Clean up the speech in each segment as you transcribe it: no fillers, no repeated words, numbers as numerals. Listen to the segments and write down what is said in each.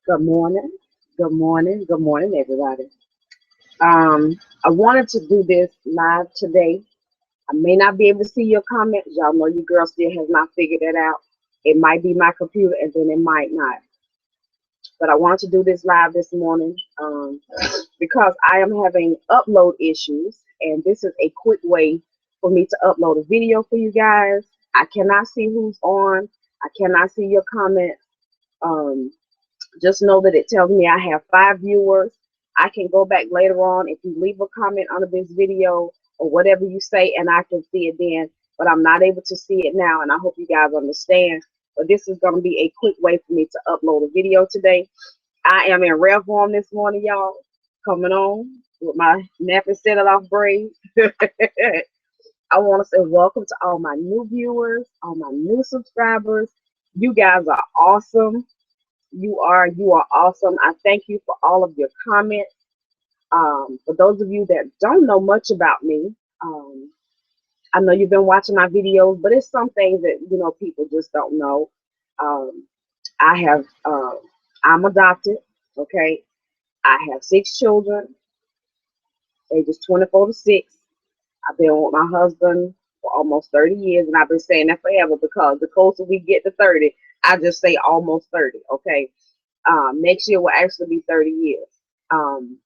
Good morning. Good morning. Good morning, everybody. I wanted to do this live today. I may not be able to see your comments. Y'all know your girl still has not figured that out. It might be my computer and then it might not. But I wanted to do this live this morning because I am having upload issues. And this is a quick way for me to upload a video for you guys. I cannot see who's on. I cannot see your comments. Um, Just know that it tells me I have 5 viewers. I can go back later on if you leave a comment under this video or whatever you say, and I can see it then. But I'm not able to see it now, and I hope you guys understand. But this is going to be a quick way for me to upload a video today. I am in rare form this morning, y'all. Coming on with my nappy set it off braids. I want to say welcome to all my new viewers, all my new subscribers. You guys are awesome. You are awesome. I thank you for all of your comments. For those of you that don't know much about me, um, I know you've been watching my videos, but it's some things that people just don't know. Um, I have I'm adopted. Okay, I have 6 children, ages 24 to 6. I've been with my husband for almost 30 years, and I've been saying that forever because the closer we get to 30, I just say almost 30. Okay, next year will actually be 30 years. Um,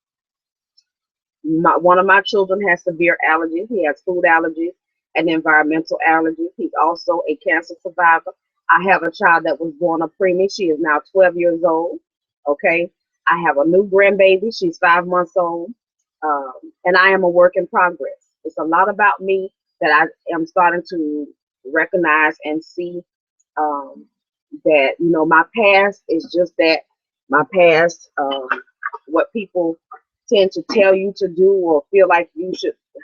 one of my children has severe allergies. He has food allergies and environmental allergies. He's also a cancer survivor. I have a child that was born a preemie. She is now 12 years old. Okay. I have a new grandbaby. She's 5 months old. Um, and I am a work in progress. It's a lot about me that I am starting to recognize and see that, my past is just that, my past, what people tend to tell you to do or feel like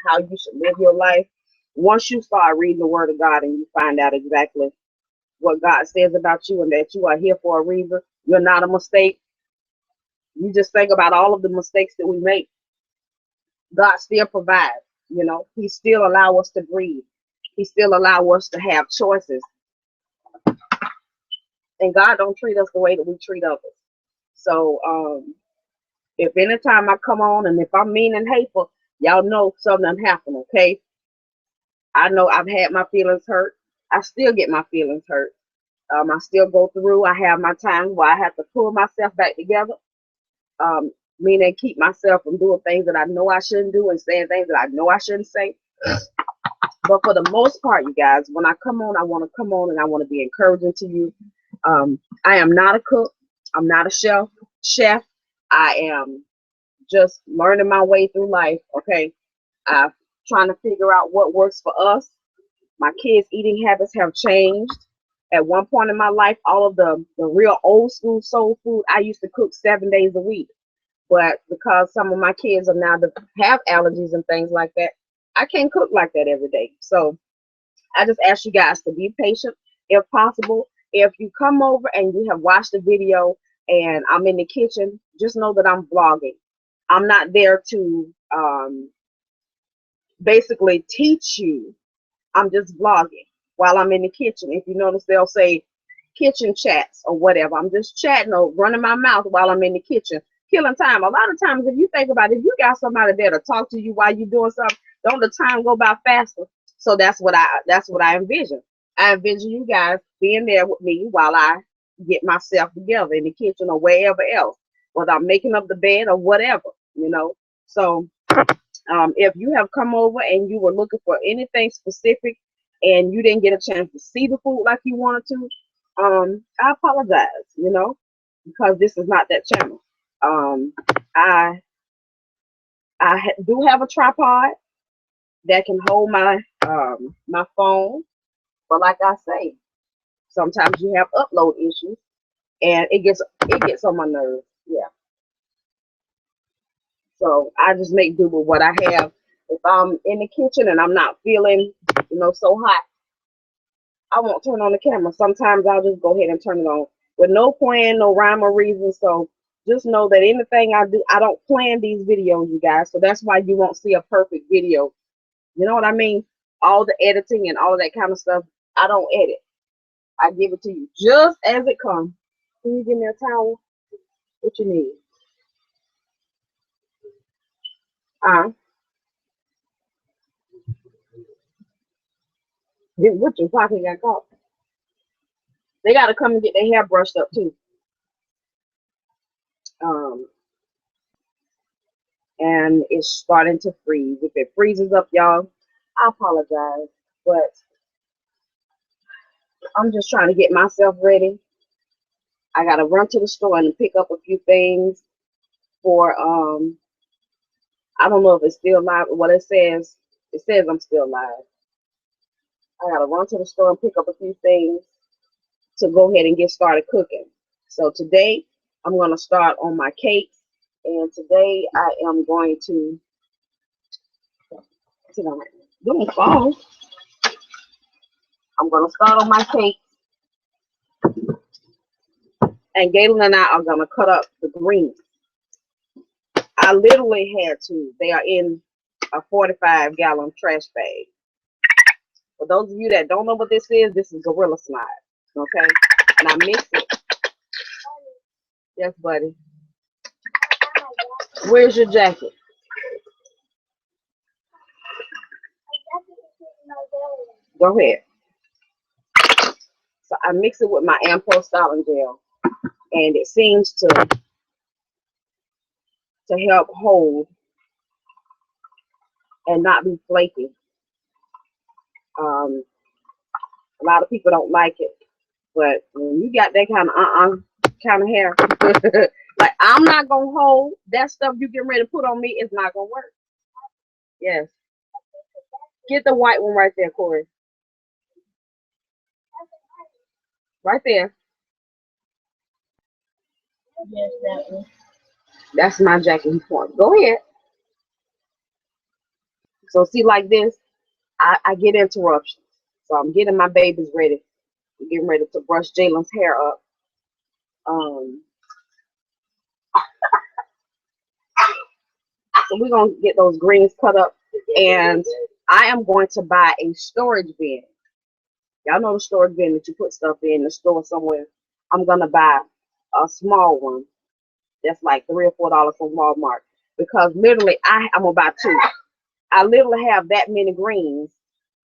how you should live your life. Once you start reading the Word of God and you find out exactly what God says about you and that you are here for a reason, you're not a mistake. You just think about all of the mistakes that we make. God still provides. He still allow us to breathe. He still allow us to have choices. And God don't treat us the way that we treat others. So if anytime I come on and if I'm mean and hateful, y'all know something happened, okay? I know I've had my feelings hurt. I still get my feelings hurt. I still go through. I have my times where I have to pull myself back together, um, meaning keep myself from doing things that I know I shouldn't do and saying things that I know I shouldn't say. But for the most part, you guys, when I come on, I want to come on and I want to be encouraging to you. I am not a cook. I'm not a chef. I am just learning my way through life. Okay. Trying to figure out what works for us. My kids' eating habits have changed. At one point in my life, all of the real old school soul food, I used to cook 7 days a week. But because some of my kids are now have allergies and things like that, I can't cook like that every day. So I just ask you guys to be patient if possible. If you come over and you have watched the video and I'm in the kitchen, just know that I'm vlogging. I'm not there to basically teach you. I'm just vlogging while I'm in the kitchen. If you notice, they'll say kitchen chats or whatever. I'm just chatting or running my mouth while I'm in the kitchen, killing time. A lot of times, if you think about it, if you got somebody there to talk to you while you're doing something, don't the time go by faster? So that's what I envision. I envision you guys being there with me while I get myself together in the kitchen or wherever else, whether I'm making up the bed or whatever. So if you have come over and you were looking for anything specific and you didn't get a chance to see the food like you wanted to, I apologize, because this is not that channel. Um, I do have a tripod that can hold my phone, but like I say, sometimes you have upload issues, and it gets on my nerves. Yeah, so I just make do with what I have. If I'm in the kitchen and I'm not feeling, so hot, I won't turn on the camera. Sometimes I'll just go ahead and turn it on with no plan, no rhyme or reason. So just know that anything I do, I don't plan these videos, you guys. So that's why you won't see a perfect video. You know what I mean? All the editing and all of that kind of stuff, I don't edit. I give it to you just as it comes. Can you give me a towel? What you need? What your pocket got caught? They gotta come and get their hair brushed up too. Um, and it's starting to freeze. If it freezes up, y'all, I apologize, but I'm just trying to get myself ready. I gotta run to the store and pick up a few things for I don't know if it's still live. What it says I'm still live. I gotta run to the store and pick up a few things to go ahead and get started cooking. So today I'm gonna start on my cakes, and today I am going to sit on it. Don't fall. I'm gonna start on my cake, and Galen and I are gonna cut up the greens. I literally had to. They are in a 45-gallon trash bag. For those of you that don't know what this is Gorilla Slide. Okay? And I mix it. Yes, buddy. Where's your jacket? Go ahead. So I mix it with my Ampo styling gel, and it seems to help hold and not be flaky. A lot of people don't like it, but when you got that kind of kind of hair, like I'm not gonna hold that stuff you get ready to put on me. It's not gonna work. Yes, get the white one right there, Corey. Right there. Yes, that one. That's my jacket point. Go ahead. So see, like this, I get interruptions. So I'm getting my babies ready. I'm getting ready to brush Jalen's hair up. Um, so we're gonna get those greens cut up, and I am going to buy a storage bin. Y'all know the storage bin that you put stuff in the store somewhere. I'm gonna buy a small one that's like $3 or $4 from Walmart, because literally I'm gonna buy two. I literally have that many greens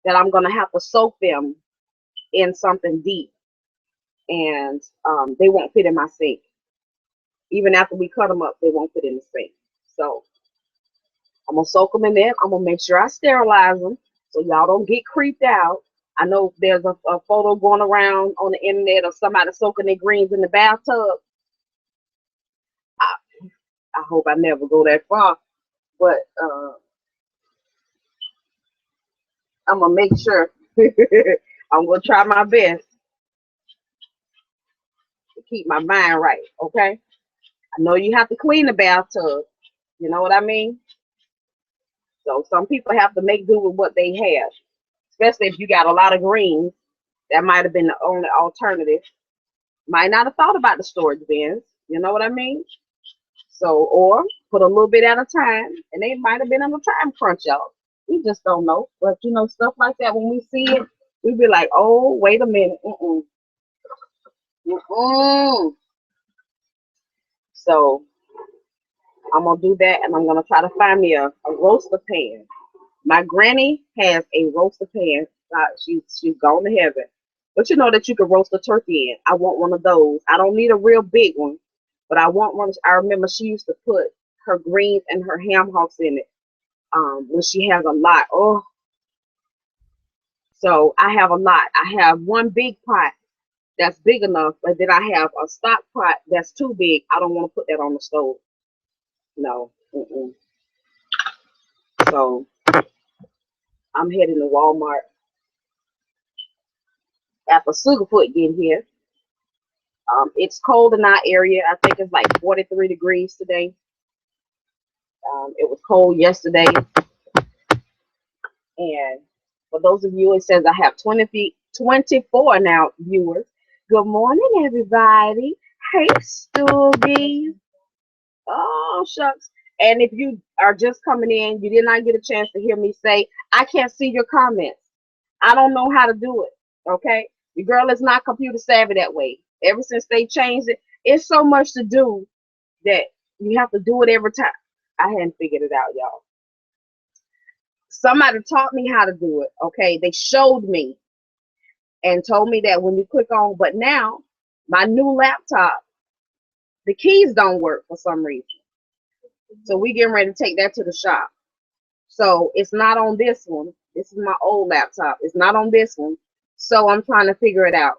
that I'm gonna have to soak them in something deep, and they won't fit in my sink. Even after we cut them up, they won't fit in the sink. So I'm gonna soak them in there. I'm gonna make sure I sterilize them so y'all don't get creeped out. I know there's a photo going around on the internet of somebody soaking their greens in the bathtub. I, I hope I never go that far, but I'm gonna make sure. I'm gonna try my best to keep my mind right. Okay. I know you have to clean the bathtub. You know what I mean? So some people have to make do with what they have, especially if you got a lot of greens. That might have been the only alternative. Might not have thought about the storage bins. You know what I mean? So, or put a little bit at a time, and they might have been on a time crunch, y'all. We just don't know. But you know, stuff like that, when we see it, we be like, oh, wait a minute. Mm-mm. So I'm gonna do that, and I'm gonna try to find me a roaster pan. My granny has a roaster pan. She's gone to heaven. But you know that you can roast a turkey in. I want one of those. I don't need a real big one, but I want one. I remember she used to put her greens and her ham hocks in it when she has a lot. Oh, so I have a lot. I have one big pot that's big enough, but then I have a stock pot that's too big. I don't want to put that on the stove. No. Mm-mm. So I'm heading to Walmart after Sugarfoot get here. It's cold in our area. I think it's like 43 degrees today. It was cold yesterday. And for those of you, it says I have 24 now viewers. Good morning, everybody. Hey, Stoogie. Oh, shucks. And if you are just coming in, you did not get a chance to hear me say, I can't see your comments. I don't know how to do it. Okay? The girl is not computer savvy that way. Ever since they changed it, it's so much to do that you have to do it every time. I hadn't figured it out, y'all. Somebody taught me how to do it. Okay, they showed me and told me that when you click on, but now my new laptop, the keys don't work for some reason. So we getting ready to take that to the shop. So it's not on this one. This is my old laptop. It's not on this one. So I'm trying to figure it out.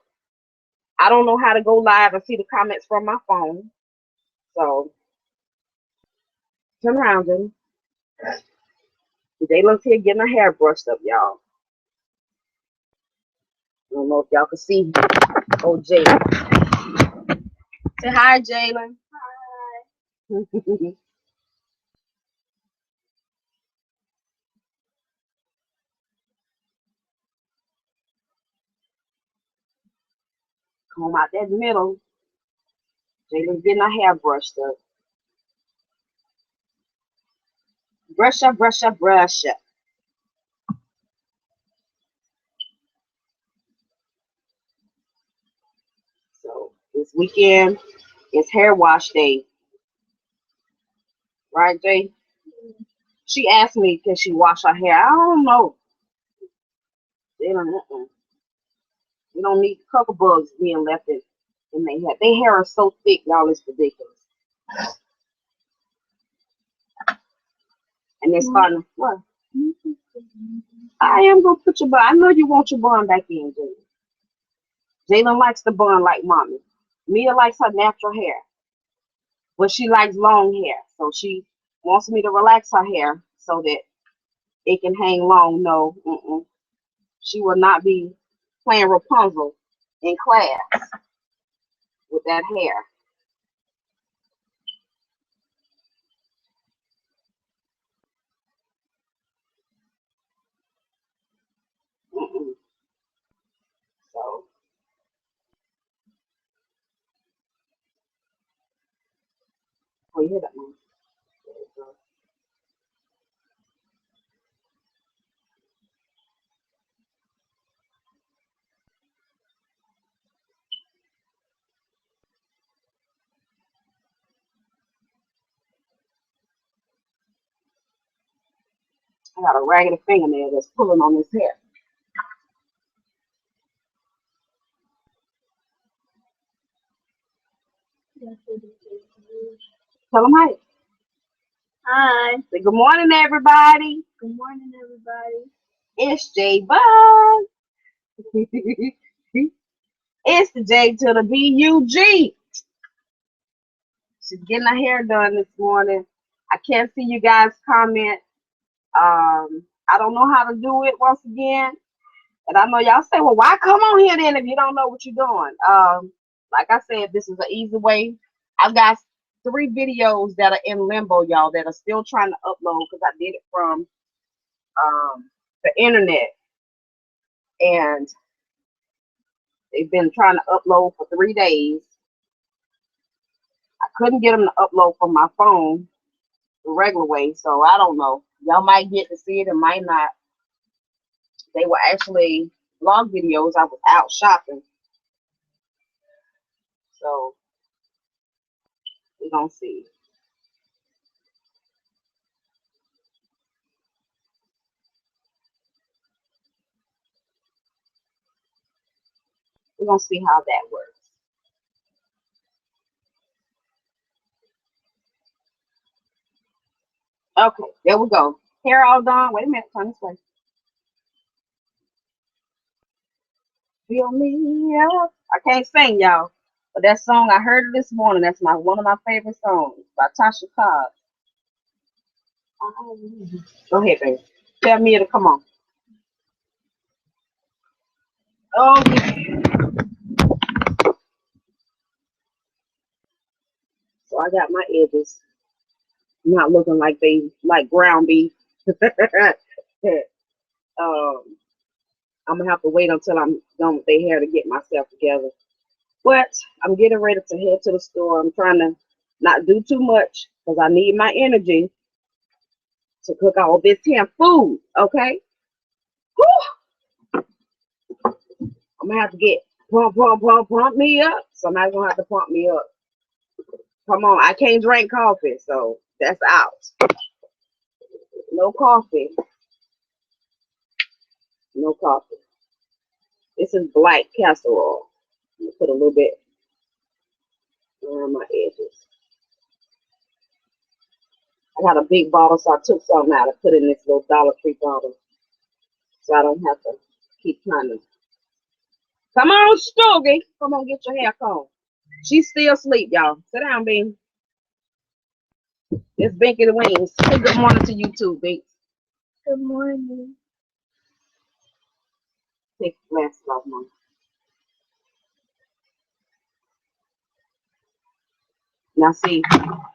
I don't know how to go live and see the comments from my phone. So turn around, Jenny. Jalen's here getting her hair brushed up, y'all. I don't know if y'all can see. Oh, Jalen. Say hi, Jalen. Hi. Comb out that middle. Jalen's getting her hair brushed up. Brush up, brush up, brush up. So this weekend is hair wash day. Right, Jay? She asked me, can she wash her hair? I don't know. We don't need cocoa bugs being left in their hair. Their hair is so thick, y'all, it's ridiculous. And they're starting to, what? I am going to put your bun. I know you want your bun back in, Jalen. Jalen likes the bun like mommy. Mia likes her natural hair. But she likes long hair. So she wants me to relax her hair so that it can hang long. No, she will not be playing Rapunzel in class with that hair. Mm-mm. So, oh, you hear that, Mom? There you go. I got a raggedy fingernail that's pulling on his hair. Tell him hi. Hi. Say good morning, everybody. Good morning, everybody. It's J Bug. It's the J to the B-U-G. She's getting her hair done this morning. I can't see you guys comment. I don't know how to do it once again. And I know y'all say, well, why come on here then if you don't know what you're doing? Like I said, this is an easy way. I've got 3 videos that are in limbo, y'all, that are still trying to upload because I did it from the internet. And they've been trying to upload for 3 days. I couldn't get them to upload from my phone the regular way, so I don't know. Y'all might get to see it and might not. They were actually vlog videos. I was out shopping. So we're gonna see. We're gonna see how that works. Okay, there we go. Hair all done. Wait a minute, turn this way. Fill me up. I can't sing, y'all. But that song I heard it this morning. That's one of my favorite songs by Tasha Cobbs. Go ahead, baby. Tell me to come on. Oh yeah. So I got my edges not looking like they like ground beef. um, I'm gonna have to wait until I'm done with their hair to get myself together. But I'm getting ready to head to the store. I'm trying to not do too much because I need my energy to cook all this here food. Okay. Whew. I'm gonna have to get pump me up. Somebody's gonna have to pump me up. Come on, I can't drink coffee, so that's out. No coffee. No coffee. This is black casserole. I'm gonna put a little bit around my edges. I got a big bottle, so I took some out and put in this little Dollar Tree bottle, so I don't have to keep trying to. Come on, Stoogie. Come on, get your hair combed. She's still asleep, y'all. Sit down, Bean. It's Binky the Wings. Say good morning to you too, Bink. Good morning. Take the glasses off, Mom. Now, see,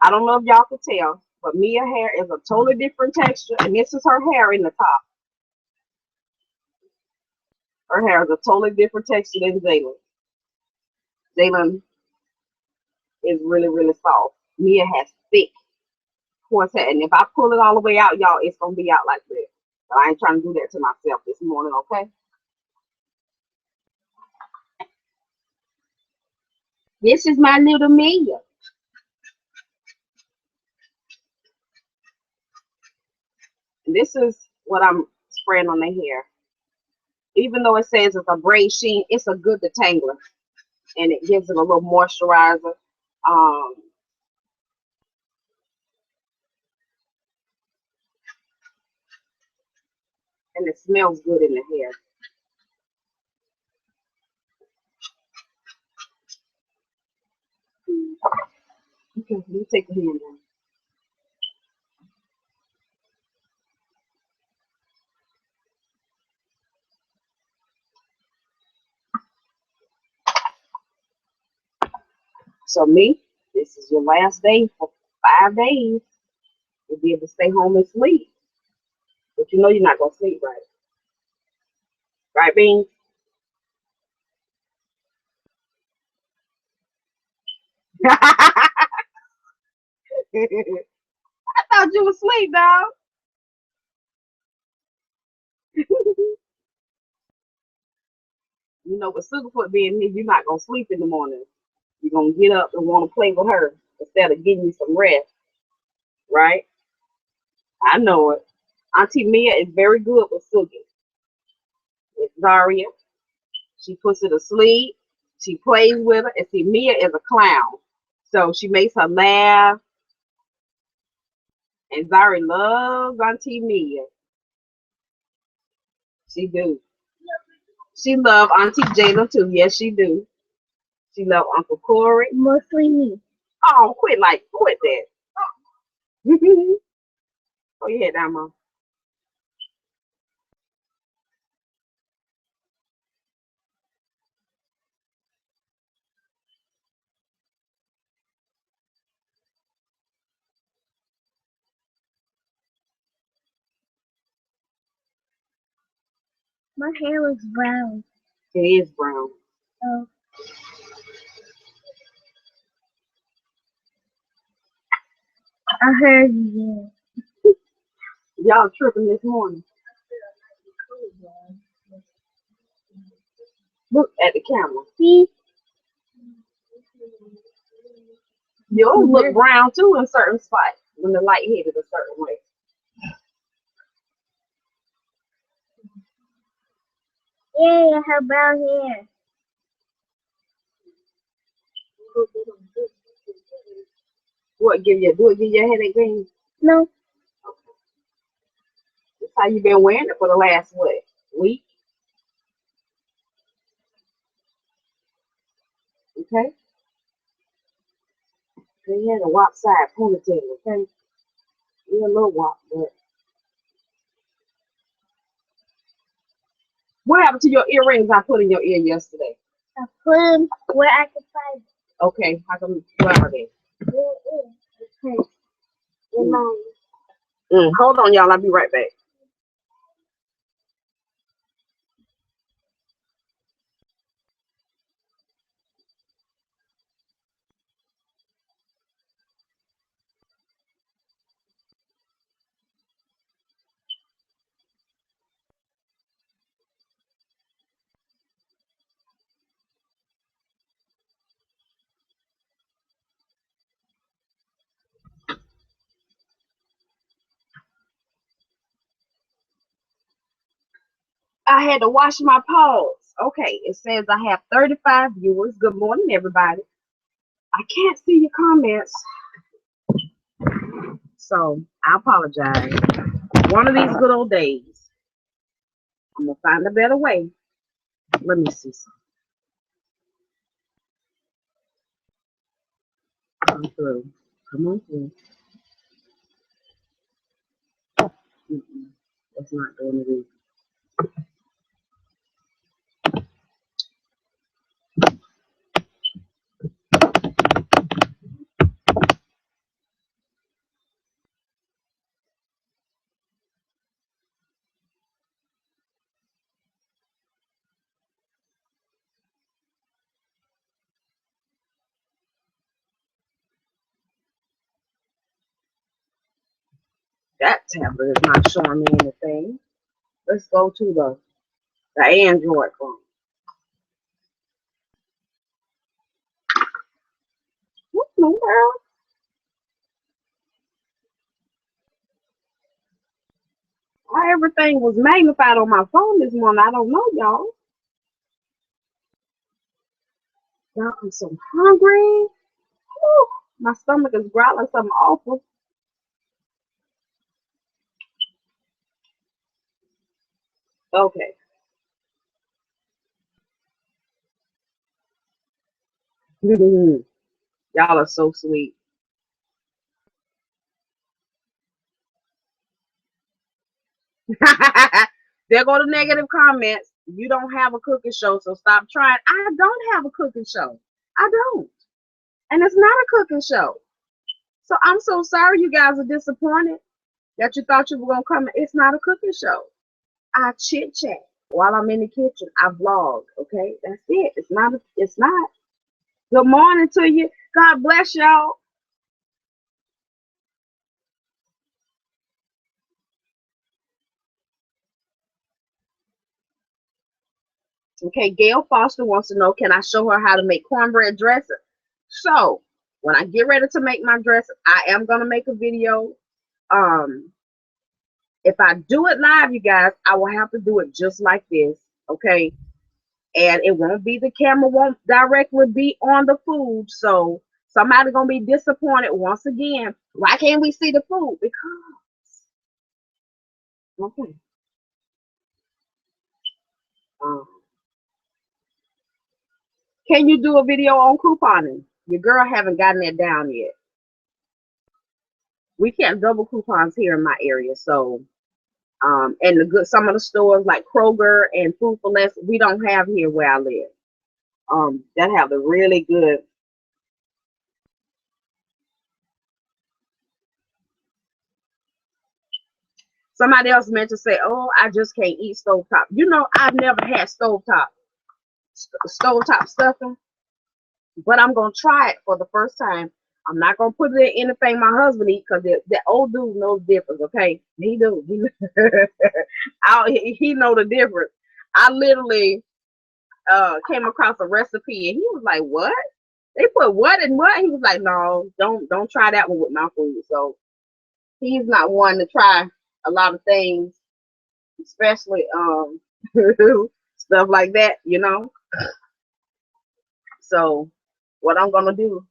I don't know if y'all can tell, but Mia's hair is a totally different texture, and this is her hair in the top. Her hair is a totally different texture than Jalen. Jalen is really, really soft. Mia has thick coarse hair, and if I pull it all the way out, y'all, it's gonna be out like this. But I ain't trying to do that to myself this morning, okay? This is my little Mia. And this is what I'm spraying on the hair. Even though it says it's a braid sheen, it's a good detangler, and it gives it a little moisturizer. Um, and it smells good in the hair. Okay, let me take the hand down. So me, this is your last day for 5 days. You'll be able to stay home and sleep. But you know you're not gonna sleep right. Right, Bean? I thought you was asleep, dog. You know, with Sugarfoot being here, you're not gonna sleep in the morning. You're gonna get up and want to play with her instead of getting you some rest, right? I know it. Auntie Mia is very good with Sugar. With Zaria, she puts her to sleep. She plays with her, and see, Mia is a clown, so she makes her laugh. And Zaria loves Auntie Mia. She do. She love Auntie Jayla too. Yes, she do. She love Uncle Corey. Mostly me. Oh, quit that. Go your head down, Mom. My hair looks brown. It is brown. Oh, I heard you. Y'all tripping this morning. Look at the camera. See? Yours look brown too in certain spots when the light hit it a certain way. Yeah, I have brown hair. What give you? Do it give you a headache, Green? No, That's how you been wearing it for the last what week? Okay. So you had a wop side ponytail. Okay. You're a little wop, but what happened to your earrings I put in your ear yesterday? I put them where I can find Okay, how come? Where are they? them. Okay. In mine. Hold on, y'all. I'll be right back. I had to wash my paws. Okay, it says I have 35 viewers. Good morning, everybody. I can't see your comments, so I apologize. One of these good old days, I'm gonna find a better way. Let me see some. Come through. Come on through. Mm-mm. That's not doing it. That tablet is not showing me anything. Let's go to the Android phone. What in the world? Why everything was magnified on my phone this morning? I don't know, y'all. Y'all, I'm so hungry. Whew, my stomach is growling something awful. Okay. Y'all are so sweet. There go the negative comments. You don't have a cooking show, so stop trying. I don't have a cooking show. I don't. And it's not a cooking show. So I'm so sorry you guys are disappointed that you thought you were going to come. It's not a cooking show. I chit chat while I'm in the kitchen. I vlog. Okay. That's it. It's not. Good morning to you. God bless y'all. Okay, Gail Foster wants to know, can I show her how to make cornbread dressing? So when I get ready to make my dressing, I am gonna make a video. Um, if I do it live, you guys, I will have to do it just like this, okay? And it won't be, the camera won't directly be on the food, so somebody gonna be disappointed once again. Why can't we see the food? Because okay. Um, can you do a video on couponing? Your girl haven't gotten that down yet. We can't double coupons here in my area, so and the good, some of the stores like Kroger and Food for Less, we don't have here where I live. That have the really good. Somebody else meant to say, "Oh, I just can't eat stovetop." You know, I've never had stovetop stuffing, but I'm gonna try it for the first time. I'm not gonna put it in anything my husband eats because the old dude knows the difference. Okay, he do. He know the difference. I literally came across a recipe and he was like, "What? They put what in what?" He was like, "No, don't try that one with my food." So he's not one to try a lot of things, especially stuff like that, you know. So what I'm gonna do,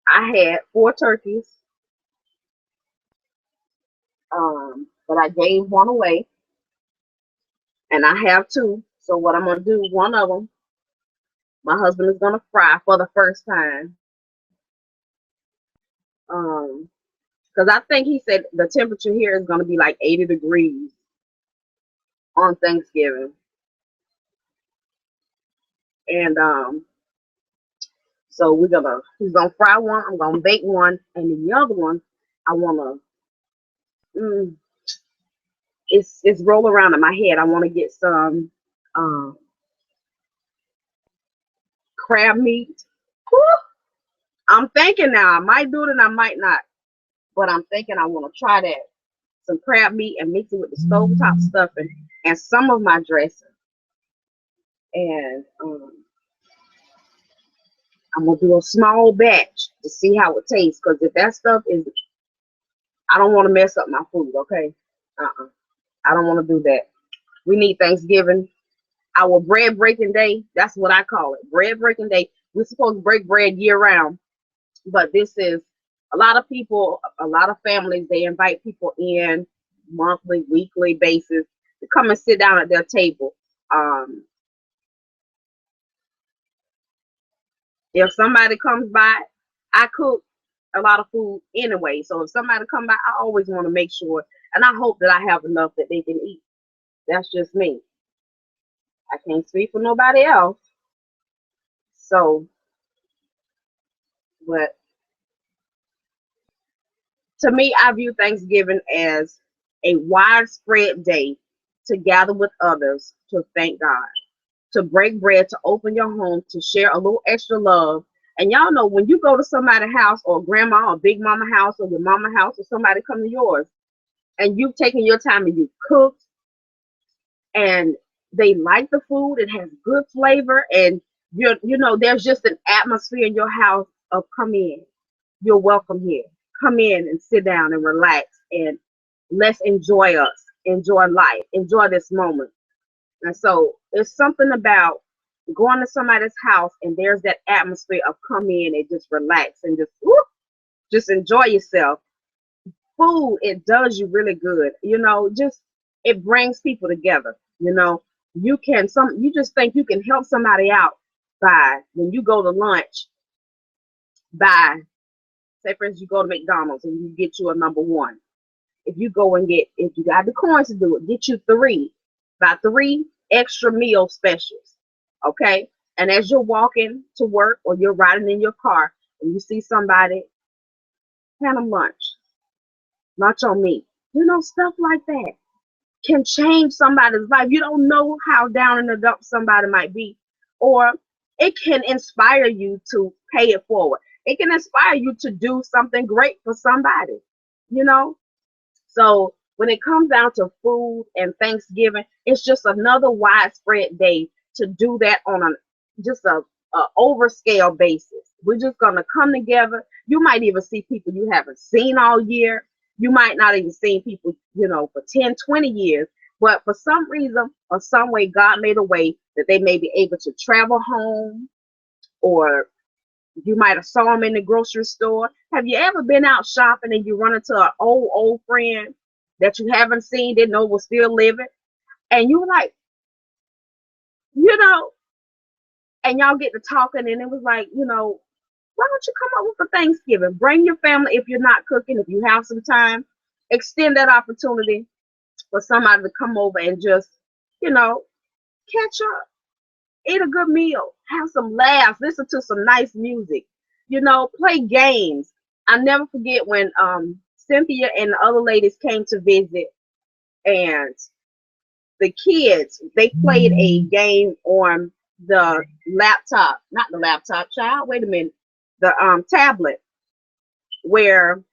I had 4 turkeys, but I gave one away, and I have two. So what I'm gonna do, one of them, my husband is gonna fry for the first time. Because I think he said the temperature here is gonna be like 80 degrees on Thanksgiving. And so he's gonna fry one, I'm gonna bake one, and then the other one, I wanna, mm, it's roll around in my head. I wanna get some um, crab meat. Whew. I'm thinking now, I might do it and I might not, but I'm thinking I wanna try that. Some crab meat and mix it with the stovetop stuffing and some of my dressing. And I'm gonna do a small batch to see how it tastes. Because if that stuff is, I don't want to mess up my food. Okay. Uh-uh. I don't want to do that. We need Thanksgiving, our bread breaking day. That's what I call it. Bread breaking day. We're supposed to break bread year round, but this is a lot of people, a lot of families, they invite people in monthly, weekly basis to come and sit down at their table. Um, if somebody comes by, I cook a lot of food anyway. So if somebody come by, I always want to make sure, and I hope that I have enough that they can eat. That's just me. I can't speak for nobody else. So, but to me, I view Thanksgiving as a widespread day to gather with others to thank God, to break bread, to open your home, to share a little extra love. And y'all know when you go to somebody's house or grandma or big mama house or your mama house or somebody come to yours and you've taken your time and you cooked and they like the food, it has good flavor and there's just an atmosphere in your house of come in. You're welcome here. Come in and sit down and relax and let's enjoy us, enjoy life, enjoy this moment. And so it's something about going to somebody's house and there's that atmosphere of come in and just relax and just whoop, just enjoy yourself. Food, it does you really good. Just it brings people together. You just think you can help somebody out by when you go to lunch by say for instance you go to McDonald's and you get you a number one. If you got the coins to do it, get you three extra meal specials. Okay. And as you're walking to work or you're riding in your car and you see somebody, hand them lunch on me. Stuff like that can change somebody's life. You don't know how down in the dumps somebody might be, or it can inspire you to pay it forward. It can inspire you to do something great for somebody, you know? So when it comes down to food and Thanksgiving, it's just another widespread day to do that on a overscale basis. We're just gonna come together. You might even see people you haven't seen all year. You might not even seen people, for 10, 20 years. But for some reason or some way, God made a way that they may be able to travel home, or you might have saw them in the grocery store. Have you ever been out shopping and you run into an old friend that you haven't seen, didn't know was still living, and you were like, you know, and y'all get to talking, and it was like, why don't you come over for Thanksgiving? Bring your family if you're not cooking. If you have some time, extend that opportunity for somebody to come over and just, catch up, eat a good meal, have some laughs, listen to some nice music, play games. I never forget when Cynthia and the other ladies came to visit, and the kids they played a game on the laptop, not the laptop, child. Wait a minute, the tablet, where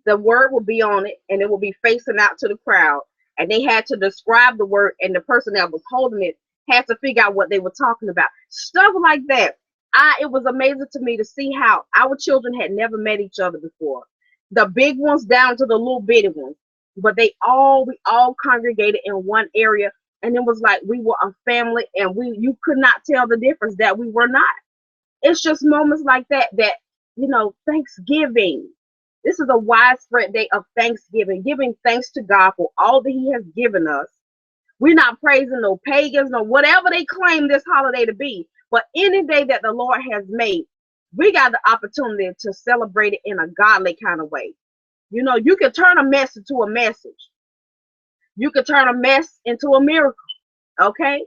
the word will be on it and it will be facing out to the crowd, and they had to describe the word, and the person that was holding it had to figure out what they were talking about. Stuff like that. It was amazing to me to see how our children had never met each other before, the big ones down to the little bitty ones, but we all congregated in one area, and it was like we were a family, and we you could not tell the difference that we were not. It's just moments like that, Thanksgiving. This is a widespread day of Thanksgiving, giving thanks to God for all that He has given us. We're not praising no pagans, no whatever they claim this holiday to be. But any day that the Lord has made, we got the opportunity to celebrate it in a godly kind of way. You can turn a mess into a message. You can turn a mess into a miracle. Okay?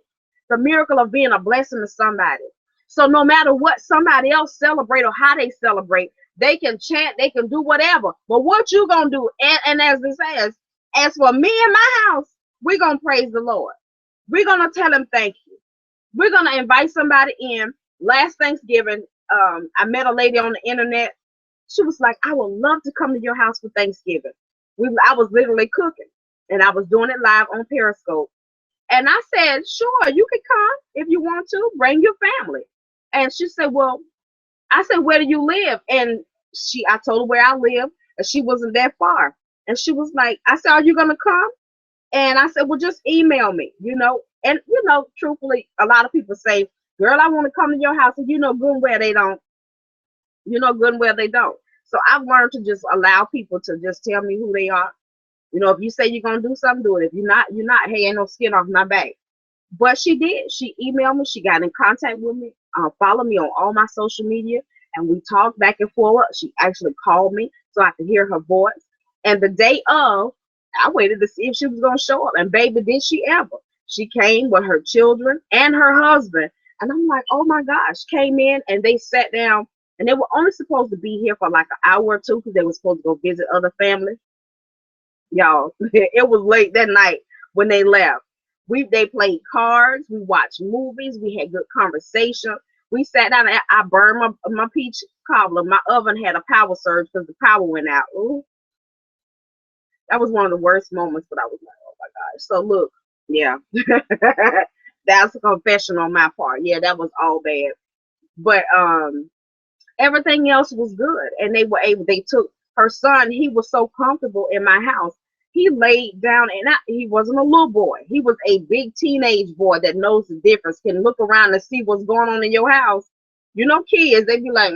The miracle of being a blessing to somebody. So no matter what somebody else celebrate or how they celebrate, they can chant, they can do whatever. But what you gonna do? And as it says, as for me and my house, we're gonna praise the Lord. We're gonna tell Him thank you. We're gonna invite somebody in. Last Thanksgiving, I met a lady on the internet. She was like, I would love to come to your house for Thanksgiving. I was literally cooking, and I was doing it live on Periscope. And I said, sure, you can come if you want to. Bring your family. And she said, well, I said, where do you live? And I told her where I live, and she wasn't that far. And she was like, I said, are you gonna come? And I said, well, just email me, And truthfully, a lot of people say, girl, I want to come to your house, and good and well they don't. Good and well they don't. So I've learned to just allow people to just tell me who they are. If you say you're gonna do something, do it. If you're not, you're not. Hey, ain't no skin off my back. But she did. She emailed me. She got in contact with me. Followed me on all my social media, and we talked back and forth. She actually called me so I could hear her voice. And the day of, I waited to see if she was gonna show up. And baby, did she ever? She came with her children and her husband. And I'm like, oh my gosh, came in and they sat down. And they were only supposed to be here for like an hour or two because they were supposed to go visit other families. Y'all, it was late that night when they left. They played cards, we watched movies, we had good conversation. We sat down and I burned my peach cobbler. My oven had a power surge because the power went out. Ooh, that was one of the worst moments, but I was like, oh my gosh. So look, yeah. That's a confession on my part. Yeah, that was all bad. But everything else was good. And they took her son. He was so comfortable in my house. He laid down, and he wasn't a little boy. He was a big teenage boy that knows the difference, can look around and see what's going on in your house. Kids, they be like,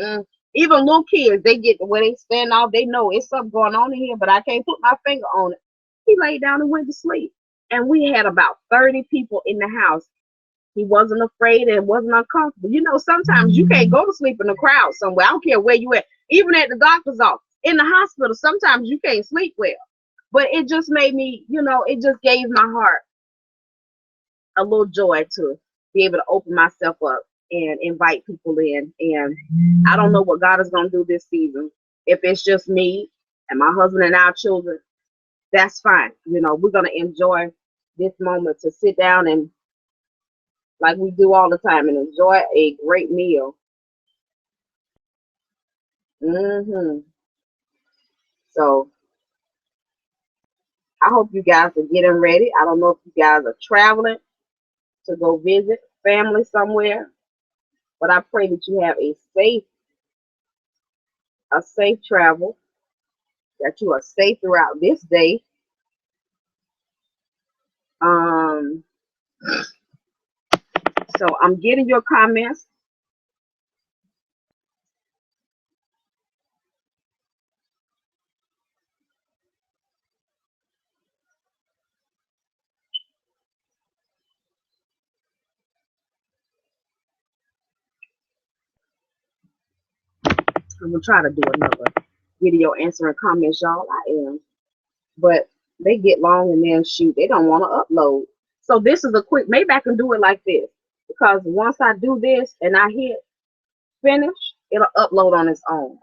even little kids, they get where they stand off, they know it's something going on in here, but I can't put my finger on it. He laid down and went to sleep. And we had about 30 people in the house. He wasn't afraid and wasn't uncomfortable. Sometimes you can't go to sleep in a crowd somewhere. I don't care where you at. Even at the doctor's office, in the hospital, sometimes you can't sleep well. But it just made me, it just gave my heart a little joy to be able to open myself up and invite people in. And I don't know what God is going to do this season. If it's just me and my husband and our children, that's fine. We're going to enjoy this moment to sit down and, like we do all the time, and enjoy a great meal. So I hope you guys are getting ready. I don't know if you guys are traveling to go visit family somewhere, but I pray that you have a safe travel, that you are safe throughout this day. Um, so I'm getting your comments. I'm gonna try to do another video answering comments, y'all. I am, but they get long and then shoot, they don't want to upload. So this is a quick. Maybe I can do it like this, because once I do this and I hit finish, it'll upload on its own,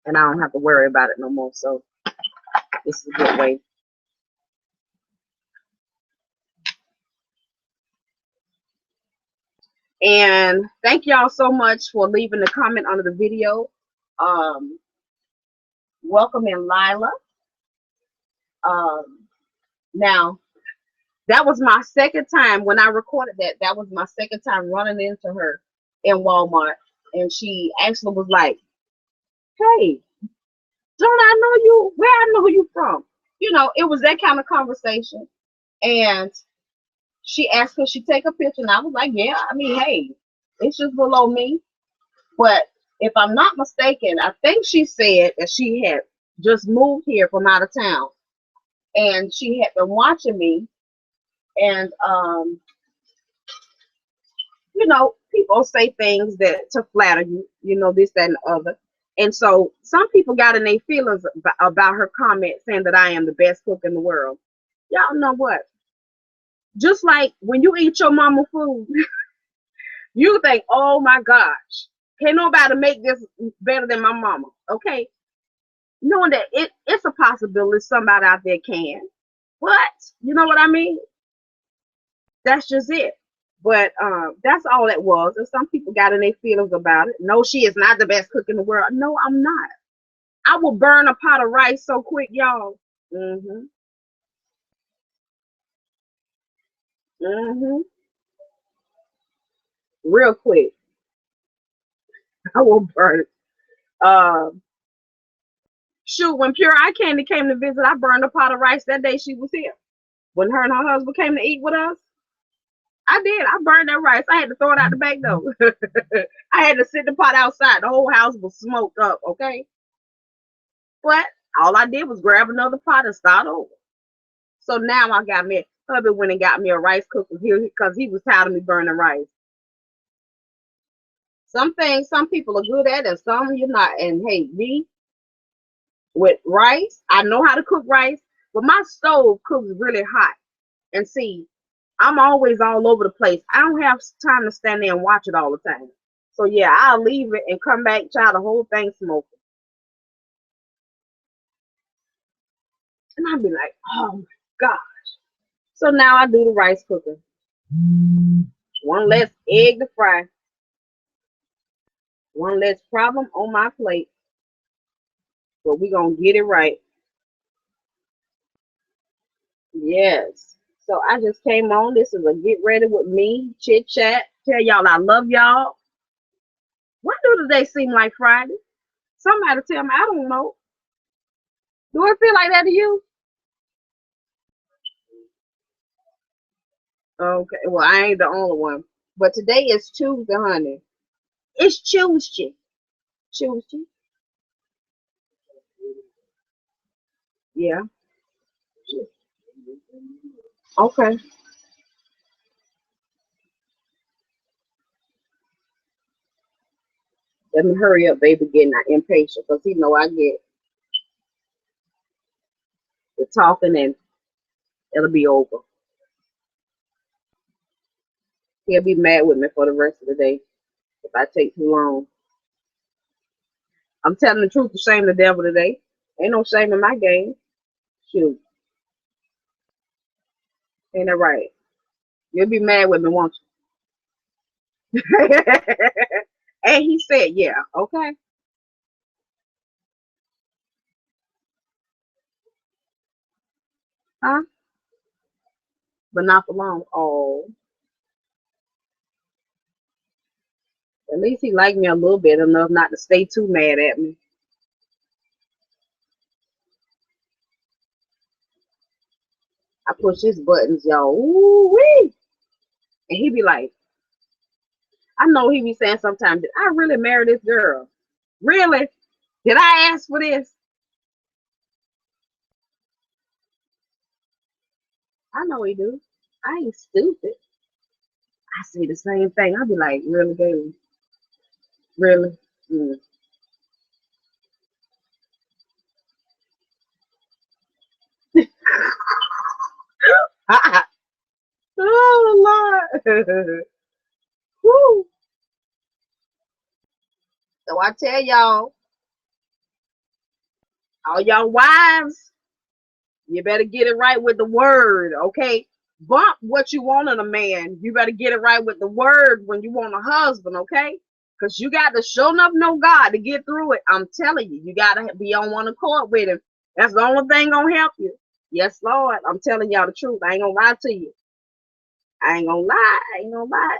and I don't have to worry about it no more. So this is a good way. And thank y'all so much for leaving a comment under the video. Um, welcome in Lila. Um, now, that was my second time when I recorded that. That was my second time running into her in Walmart. And she actually was like, hey, don't I know you? Where I know you from? It was that kind of conversation. And she asked, could she take a picture? And I was like, yeah, I mean, hey, it's just below me. But if I'm not mistaken, I think she said that she had just moved here from out of town. And she had been watching me. And, people say things that to flatter you, this, that, and the other. And so some people got in their feelings about her comment saying that I am the best cook in the world. Y'all know what? Just like when you eat your mama food, you think, oh my gosh, can't nobody make this better than my mama. Okay. Knowing that it's a possibility somebody out there can. But you know what I mean? That's just it. But that's all it was. And some people got in their feelings about it. No, she is not the best cook in the world. No, I'm not. I will burn a pot of rice so quick, y'all. Mm-hmm. Mm-hmm. Real quick. I will burn it. Shoot, when Pure Eye Candy came to visit, I burned a pot of rice that day she was here. When her and her husband came to eat with us, I did. I burned that rice. I had to throw it out the back door. I had to sit the pot outside. The whole house was smoked up, okay? But all I did was grab another pot and start over. So now I got me, hubby went and got me a rice cooker here because he was tired of me burning rice. Some things, some people are good at and some you're not. And hey, me with rice, I know how to cook rice, but my stove cooks really hot. And see, I'm always all over the place. I don't have time to stand there and watch it all the time. So yeah, I'll leave it and come back, try the whole thing smoking. And I'll be like, oh my God. So now I do the rice cooker. One less egg to fry. One less problem on my plate. But we're gonna get it right. Yes. So I just came on. This is a get ready with me, chit chat. Tell y'all I love y'all. Why do the day seem like Friday? Somebody tell me, I don't know. Do it feel like that to you? Okay, well, I ain't the only one. But today is Tuesday, honey. It's Tuesday. Tuesday. Yeah. Okay. Let me hurry up, baby, getting impatient because he know I get the talking and it'll be over. He'll be mad with me for the rest of the day if I take too long. I'm telling the truth to shame the devil today. Ain't no shame in my game. Shoot. Ain't that right? You'll be mad with me, won't you? And he said, yeah, okay. Huh? But not for long. Oh, at least he liked me a little bit enough not to stay too mad at me. I push his buttons, y'all. Ooh wee. And he be like, I know he be saying sometimes, did I really marry this girl? Really? Did I ask for this? I know he do. I ain't stupid. I say the same thing. I be like, really, baby? Really? Mm. Oh, Lord. Woo. So I tell y'all, all y'all wives, you better get it right with the word, okay? Bump what you want in a man. You better get it right with the word when you want a husband, okay? Because you got to show enough know God to get through it. I'm telling you, you got to be on one accord with him. That's the only thing going to help you. Yes, Lord. I'm telling y'all the truth. I ain't going to lie to you. I ain't going to lie. I ain't going to lie.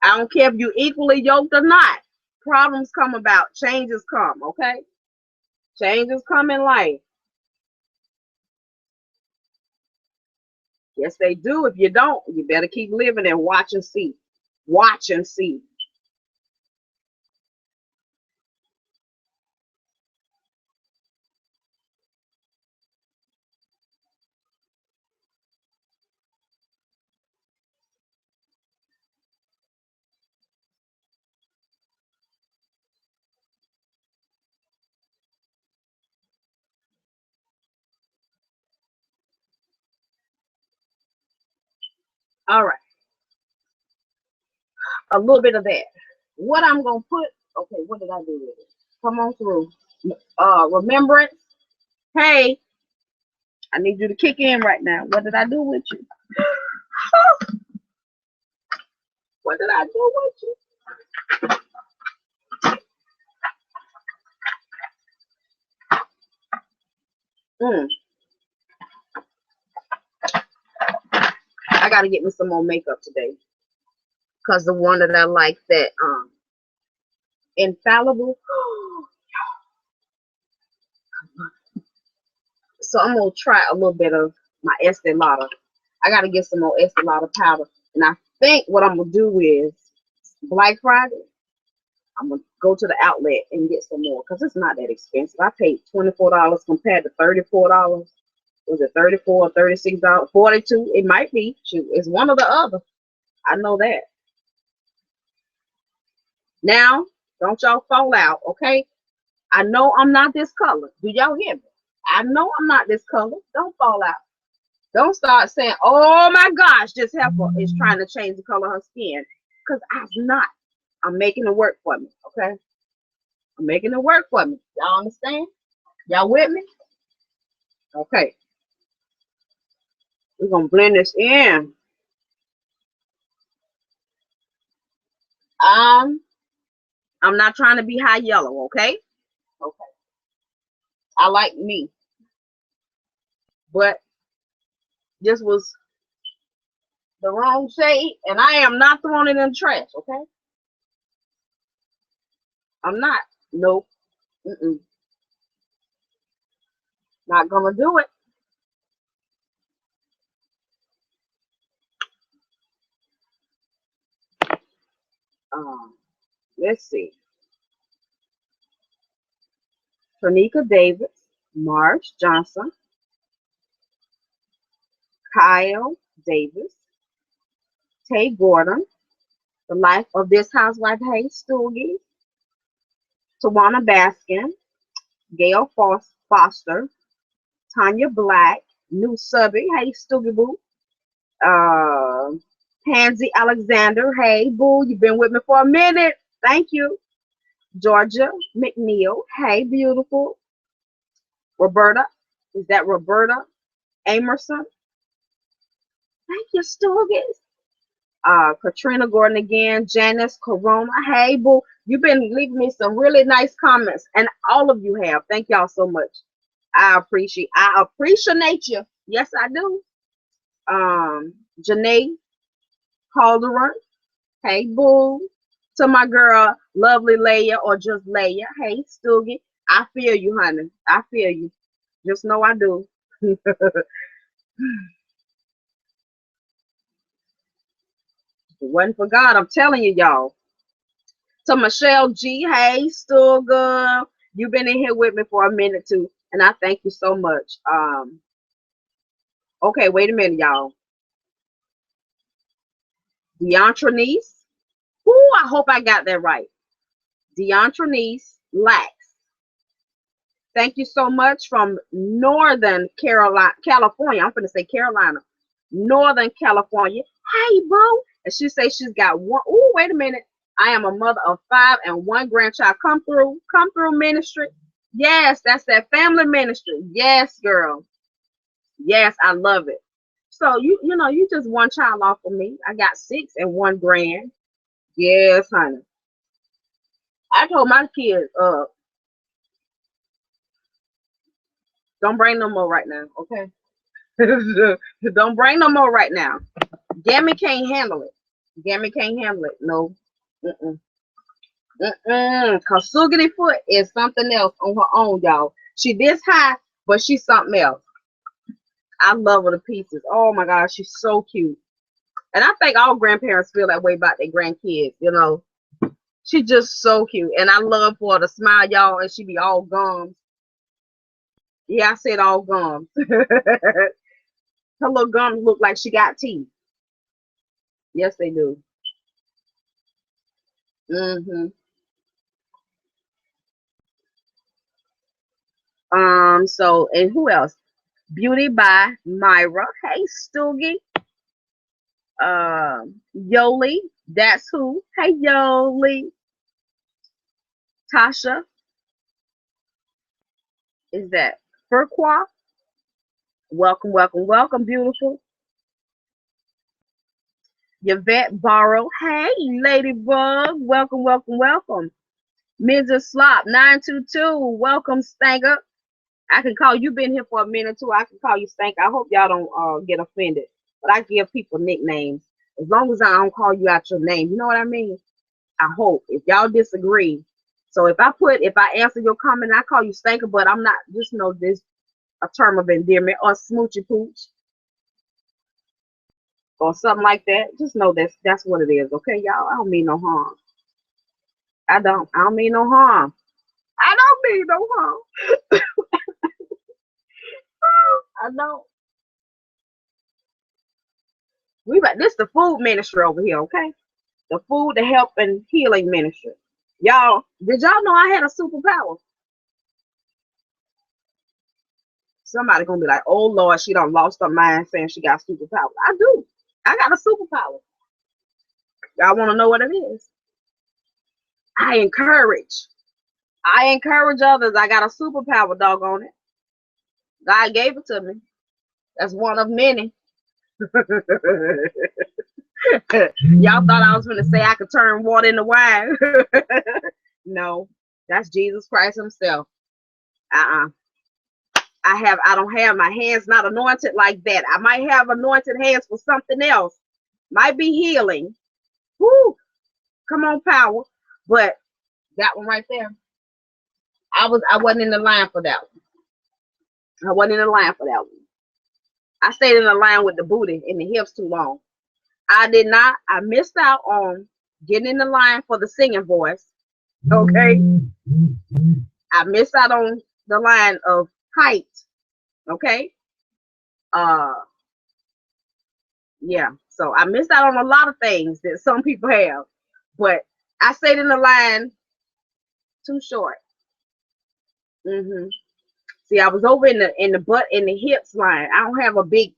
I don't care if you equally yoked or not. Problems come about. Changes come, okay? Changes come in life. Yes, they do. If you don't, you better keep living and watch and see. Watch and see. All right. A little bit of that. What I'm gonna put, okay, what did I do with it? Come on through. Remembrance. Hey, I need you to kick in right now. What did I do with you? What did I do with you? Mm, I gotta get me some more makeup today. Cause the one that I like that infallible. So I'm gonna try a little bit of My Estee Lauder. I gotta get some more Estee Lauder powder. And I think what I'm gonna do is Black Friday. I'm gonna go to the outlet and get some more because it's not that expensive. I paid $24 compared to $34. Was it 34, $36, 42? It might be. Shoot, it's one or the other. I know that. Now, don't y'all fall out, okay? I know I'm not this color. Do y'all hear me? I know I'm not this color. Don't fall out. Don't start saying, oh my gosh, this heifer is trying to change the color of her skin. Because I'm not. I'm making it work for me, okay? I'm making it work for me. Y'all understand? Y'all with me? Okay. We're going to blend this in. Um, I'm not trying to be high yellow, okay? Okay. I like me. But this was the wrong shade, and I am not throwing it in the trash, okay? I'm not. Nope. Mm-mm. Not gonna do it. Um, let's see. Tonika Davis, Marge Johnson, Kyle Davis, Tay Gordon, The Life of This Housewife, Hay Stoogie, Tawana Baskin, Gail Foster, Tanya Black, New Subby, Hey Stoogie Boo, uh, Pansy Alexander, Hey Boo, you've been with me for a minute. Thank you. Georgia McNeil, Hey Beautiful. Roberta, is that Roberta Amerson? Thank you, Stoogies. Katrina Gordon again, Janice Corona. Hey, boo, you've been leaving me some really nice comments, and all of you have. Thank y'all so much. I appreciate you. Yes, I do. Janae Calderon. Hey, boo. To my girl, lovely Leia or just Leia. Hey, Stoogie. I feel you, honey. I feel you. Just know I do. If it wasn't for God, I'm telling you, y'all. To Michelle G. Hey, still good. You've been in here with me for a minute too, and I thank you so much. Okay, wait a minute, y'all. Deontranice. Ooh, I hope I got that right. Deontranice Lax. Thank you so much from Northern Carolina, California. I'm gonna say Carolina, Northern California. Hey, bro. And she says she's got one. Ooh, wait a minute. I am a mother of 5 and 1 grandchild. Come through ministry. Yes, that's that family ministry. Yes, girl. Yes, I love it. So you know, you just one child off of me. I got 6 and 1 grand. Yes, honey. I told my kids, don't bring no more right now, okay? Don't bring no more right now. Gammy can't handle it. Gammy can't handle it. No. Mm-mm. Mm-mm. Cause Sugarty Foot is something else on her own, y'all. She this high, but she's something else. I love her to pieces. Oh my gosh, she's so cute. And I think all grandparents feel that way about their grandkids, you know. She's just so cute. And I love for her to smile, y'all, and she be all gums. Yeah, I said all gums. Her little gums look like she got teeth. Yes, they do. Hmm. So and who else? Beauty by Myra. Hey, Stoogie. Yoli. That's who. Hey, Yoli. Tasha. Is that Furqua? Welcome, welcome, welcome, beautiful. Yvette Borrow. Hey, Ladybug. Welcome, welcome, welcome. Mrs. Slop 922. Welcome, Stanker. I can call you. Been here for a minute too. I can call you Stank. I hope y'all don't get offended. But I give people nicknames as long as I don't call you out your name. You know what I mean? I hope. If y'all disagree, so if I answer your comment, I call you Stanker, but I'm not. Just know this a term of endearment or smoochy pooch. or something like that, just know that's what it is, okay, y'all? I don't mean no harm. I don't mean no harm. I don't mean no harm. I don't. We got this the food ministry over here, okay? The food, the help and healing ministry. Y'all, did y'all know I had a superpower? Somebody gonna be like, oh Lord, she done lost her mind saying she got superpower. I do. I got a superpower. Y'all wanna know what it is? I encourage. I encourage others. I got a superpower, doggone it. God gave it to me. That's one of many. Y'all thought I was gonna say I could turn water into wine. No, that's Jesus Christ Himself. Uh-uh. I don't have my hands not anointed like that. I might have anointed hands for something else. Might be healing. Whoo, come on, power. But that one right there, I wasn't in the line for that one. I wasn't in the line for that one. I stayed in the line with the booty and the hips too long. I did not. I missed out on getting in the line for the singing voice. Okay. I missed out on the line of height. Okay. Uh yeah. So I missed out on a lot of things that some people have. But I stayed in the line too short. See, I was over in the butt and the hips line. I don't have a big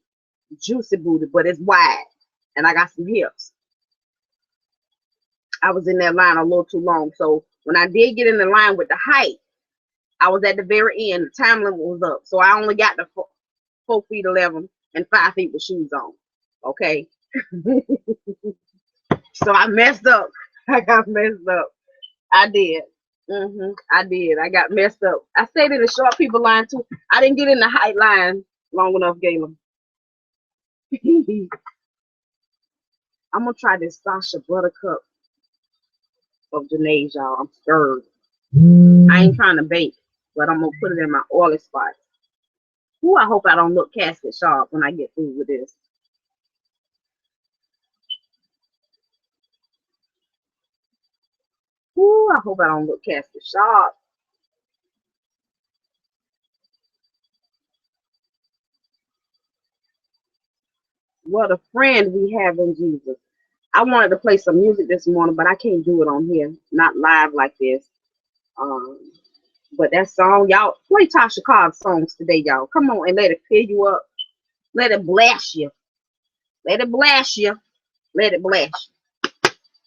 juicy booty, but it's wide. And I got some hips. I was in that line a little too long. So when I did get in the line with the height, I was at the very end. The time limit was up. So I only got the 4 feet 11 and 5 feet with shoes on. Okay. So I messed up. I got messed up. I did. I did. I got messed up. I stayed in the short people line too. I didn't get in the height line long enough, Galen. I'm gonna try this Sasha Buttercup of Janae's, y'all. I'm scared. I ain't trying to bake, but I'm gonna put it in my oily spot. Ooh, I hope I don't look casket sharp when I get through with this. Ooh, I hope I don't look casket sharp. What a friend we have in Jesus. I wanted to play some music this morning, but I can't do it on here, not live like this. Um, but that song, y'all play Tasha Cobb's songs today, y'all. Come on and let it fill you up. Let it blast you. Let it blast you. Let it blast you.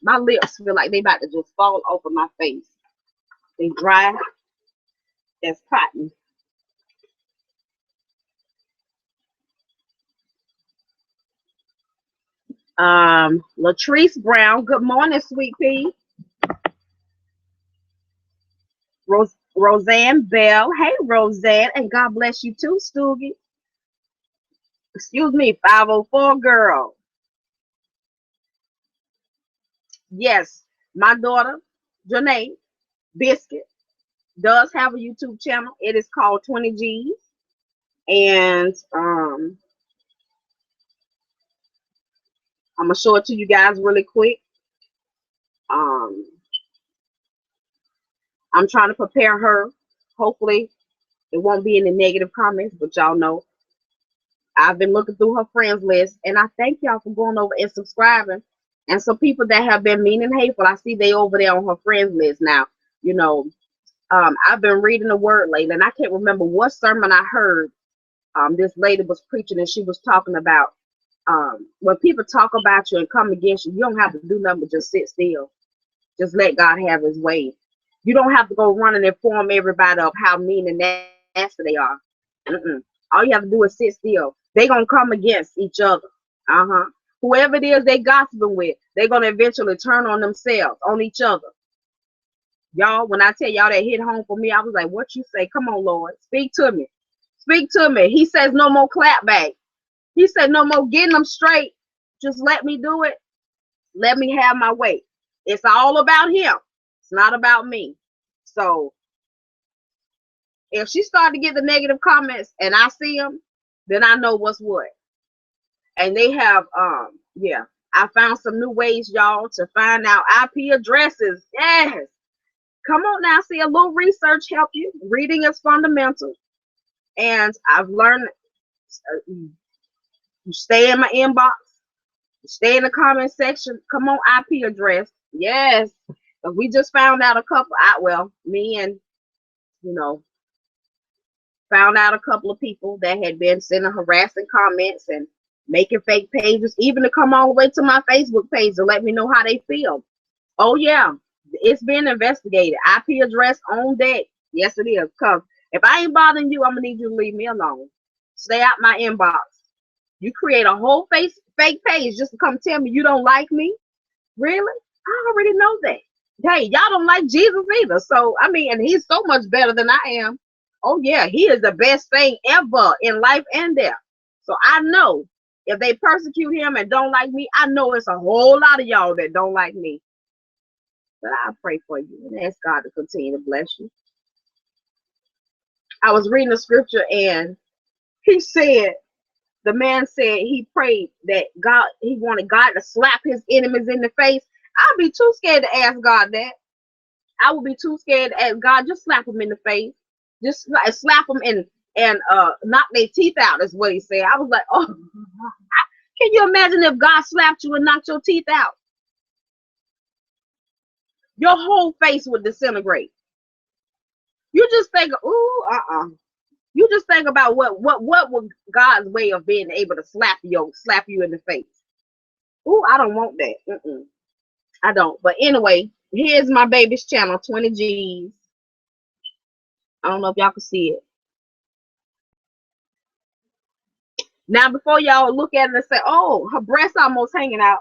My lips feel like they about to just fall over my face. They dry as cotton. Latrice Brown, good morning, sweet pea. Roseanne Bell, hey Roseanne, and God bless you too, Stoogie. Excuse me, 504 girl. Yes, my daughter, Janae Biscuit, does have a YouTube channel. It is called 20 G's. And I'm gonna show it to you guys really quick. Um, I'm trying to prepare her. Hopefully, it won't be any negative comments, but y'all know I've been looking through her friends list, and I thank y'all for going over and subscribing. And some people that have been mean and hateful, I see they over there on her friends list now. You know, I've been reading the word lately, and I can't remember what sermon I heard. This lady was preaching, and she was talking about when people talk about you and come against you, you don't have to do nothing but just sit still. Just let God have His way. You don't have to go run and inform everybody of how mean and nasty they are. Mm-mm. All you have to do is sit still. They gonna come against each other. Whoever it is they gossiping with, they're gonna eventually turn on themselves, on each other. Y'all, when I tell y'all that hit home for me, I was like, what you say? Come on, Lord. Speak to me. Speak to me. He says no more clapback. He said no more getting them straight. Just let me do it. Let me have my way. It's all about him. It's not about me. So if she started to get the negative comments and I see them, then I know what's what. And they have yeah, I found some new ways, y'all, to find out IP addresses. Yes. Come on now, see, a little research help you. Reading is fundamental. And I've learned you stay in my inbox, you stay in the comment section. Come on, IP address. Yes. We just found out a couple, well, me and, you know, found out a couple of people that had been sending harassing comments and making fake pages, even to come all the way to my Facebook page to let me know how they feel. Oh, yeah, it's being investigated. IP address on deck. Yes, it is. Because if I ain't bothering you, I'm going to need you to leave me alone. Stay out my inbox. You create a whole fake page just to come tell me you don't like me? Really? I already know that. Hey, y'all don't like Jesus either. So, I mean, and he's so much better than I am. Oh, yeah, he is the best thing ever in life and death. So I know if they persecute him and don't like me, I know it's a whole lot of y'all that don't like me. But I pray for you and ask God to continue to bless you. I was reading the scripture and he said, the man said he prayed that God, he wanted God to slap his enemies in the face. I'd be too scared to ask God that. I would be too scared to ask God, just slap him in the face. Just slap him and knock their teeth out is what he said. I was like, oh, can you imagine if God slapped you and knocked your teeth out? Your whole face would disintegrate. You just think, ooh, You just think about what would God's way of being able to slap you in the face. Ooh, I don't want that. I don't. But anyway, here's my baby's channel, 20 G's. I don't know if y'all can see it. Now, before y'all look at it and say, oh, her breast's almost hanging out.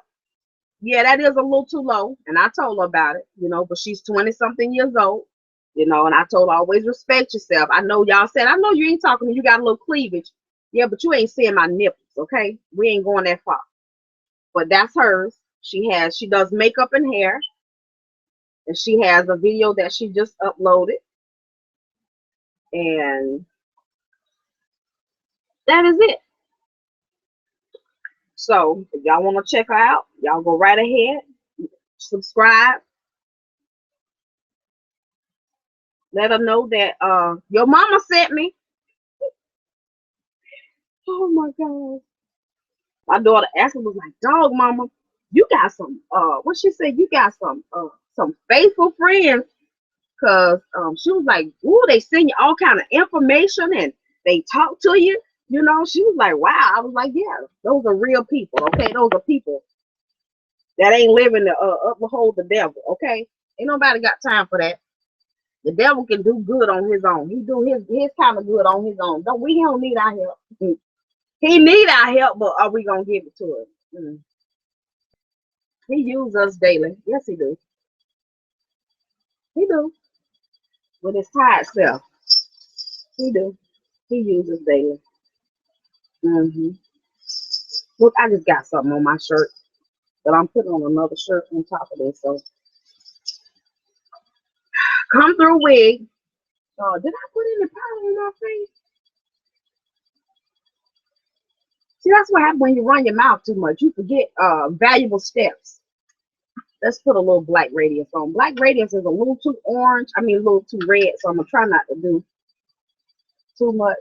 Yeah, that is a little too low. And I told her about it, but she's 20 something years old, and I told her always respect yourself. I know y'all said, I know you ain't talking to me, you got a little cleavage. Yeah, but you ain't seeing my nipples, okay? We ain't going that far. But that's hers. She does makeup and hair. And she has a video that she just uploaded. And that is it. So if y'all want to check her out, y'all go right ahead. Subscribe. Let her know that your mama sent me. Oh my God. My daughter Ashley was like, dog mama, you got some what she said, you got some faithful friends. Cause she was like, ooh, they send you all kind of information and they talk to you. She was like, wow. I was like, yeah, those are real people. Okay, those are people that ain't living to uphold the devil. Okay, ain't nobody got time for that. The devil can do good on his own. He do his kind of good on his own. We don't need our help. He need our help, but are we gonna give it to him? He uses us daily. Yes, he do. He do. With his tired self. He do. He uses daily. Look, I just got something on my shirt, but I'm putting on another shirt on top of this. So come through wig. Did I put any powder on my face? See, that's what happens when you run your mouth too much. You forget valuable steps. Let's put a little black radius on. Black radius is a little too orange. I mean, a little too red. So I'm gonna try not to do too much.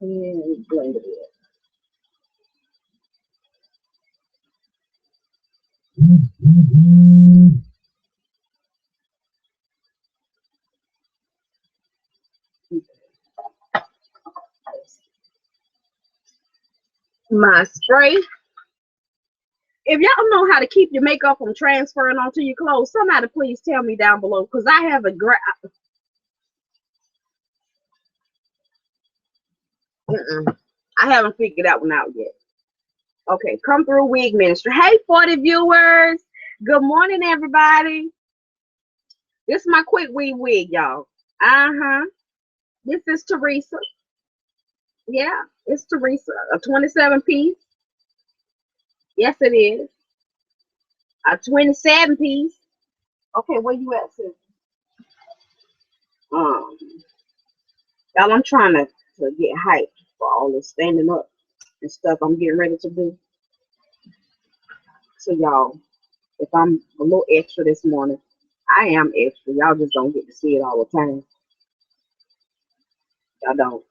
And blend it in. My spray. If y'all know how to keep your makeup from transferring onto your clothes, somebody please tell me down below, because I have a I haven't figured that one out yet. Okay, come through wig ministry. Hey, 40 viewers. Good morning, everybody. This is my quick wig, y'all. This is Teresa. Yeah, it's Teresa, a 27 piece. Yes, it is. A 27 piece. Okay, where you at, sis? Um, y'all, I'm trying to get hyped for all this standing up and stuff I'm getting ready to do. So, y'all, if I'm a little extra this morning, I am extra. Y'all just don't get to see it all the time. Y'all don't.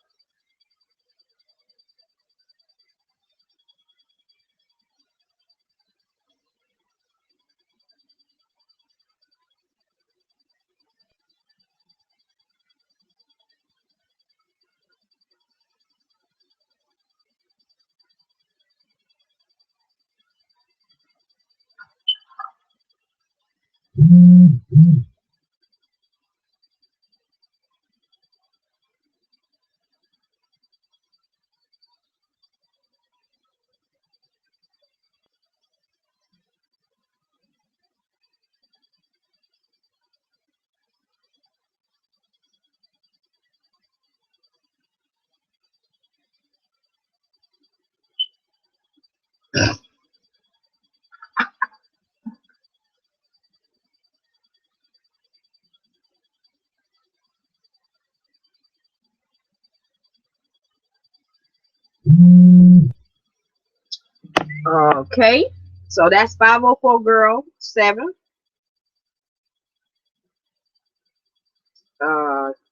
Okay. So that's 504 girl 7.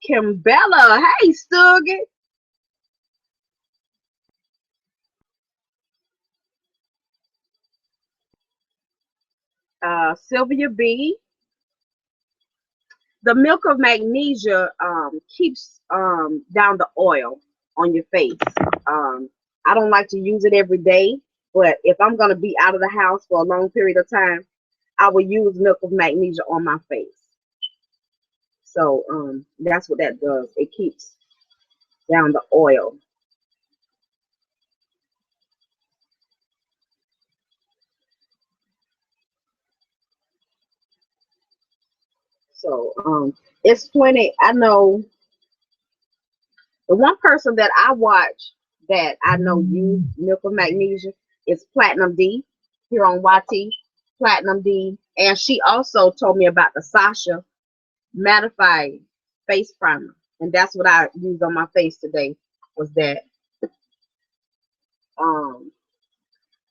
Kimbella. Hey, Stuggy. Sylvia B. The milk of magnesia keeps down the oil on your face. Um, I don't like to use it every day, but if I'm going to be out of the house for a long period of time, I will use milk of magnesia on my face. So that's what that does. It keeps down the oil. So it's 20. I know the one person that I watch that I know use milk of magnesia is Platinum D here on YT. Platinum D, and she also told me about the Sasha mattified face primer, and that's what I used on my face today. Was that um?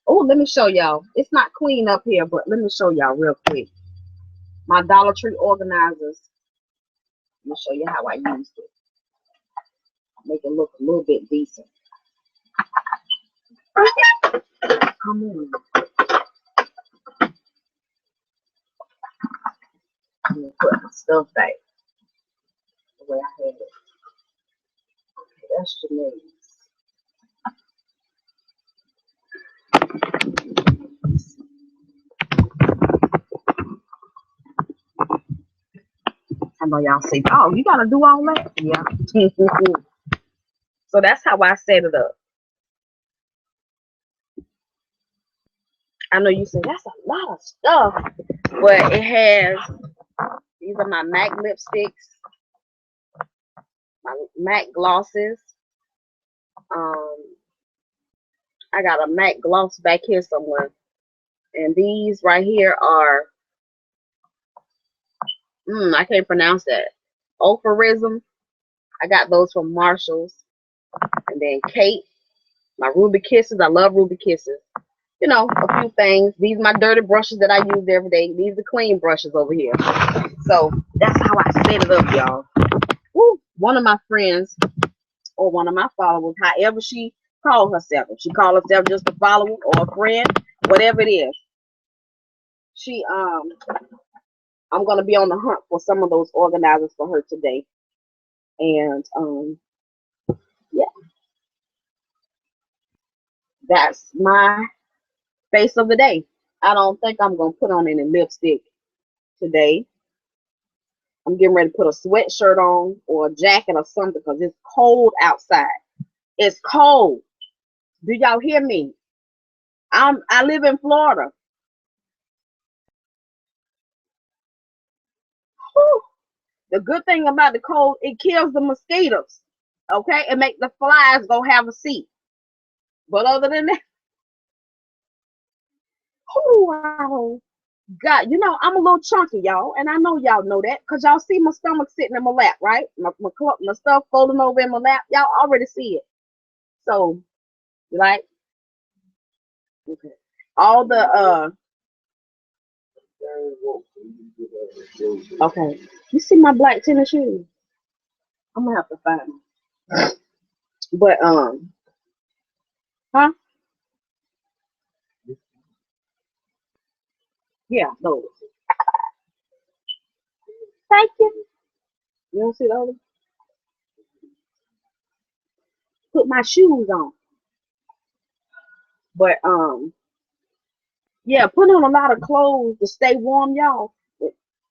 Oh, let me show y'all. It's not clean up here, but let me show y'all real quick. My Dollar Tree organizers. Let me show you how I used it. Make it look a little bit decent. Come on. I'm gonna put my stuff back the way I had it. Okay, that's Janae's. I know y'all say, oh, you gotta do all that. Yeah. So that's how I set it up. I know you say that's a lot of stuff, but it has, these are my MAC lipsticks, my MAC glosses. Um, I got a MAC gloss back here somewhere. And these right here are, I can't pronounce that. Ophorism. I got those from Marshall's. And then Kate, my Ruby Kisses. I love Ruby Kisses. You know, a few things. These are my dirty brushes that I use every day. These are clean brushes over here. So that's how I set it up, y'all. Woo. One of my friends or one of my followers, however she calls herself, if she calls herself just a follower or a friend, whatever it is, she I'm gonna be on the hunt for some of those organizers for her today. And yeah, that's my face of the day. I don't think I'm gonna put on any lipstick today. I'm getting ready to put a sweatshirt on or a jacket or something because it's cold outside. It's cold. Do y'all hear me? I live in Florida. Whew. The good thing about the cold, it kills the mosquitoes. Okay, it make the flies go have a seat. But other than that, Oh, God, I'm a little chunky, y'all, and I know y'all know that because y'all see my stomach sitting in my lap, right? My stuff folding over in my lap. Y'all already see it. So, like, okay. All the okay. You see my black tennis shoes? I'm gonna have to find them. But huh? Yeah, those. Thank you. You don't see those? Put my shoes on. But yeah, put on a lot of clothes to stay warm, y'all.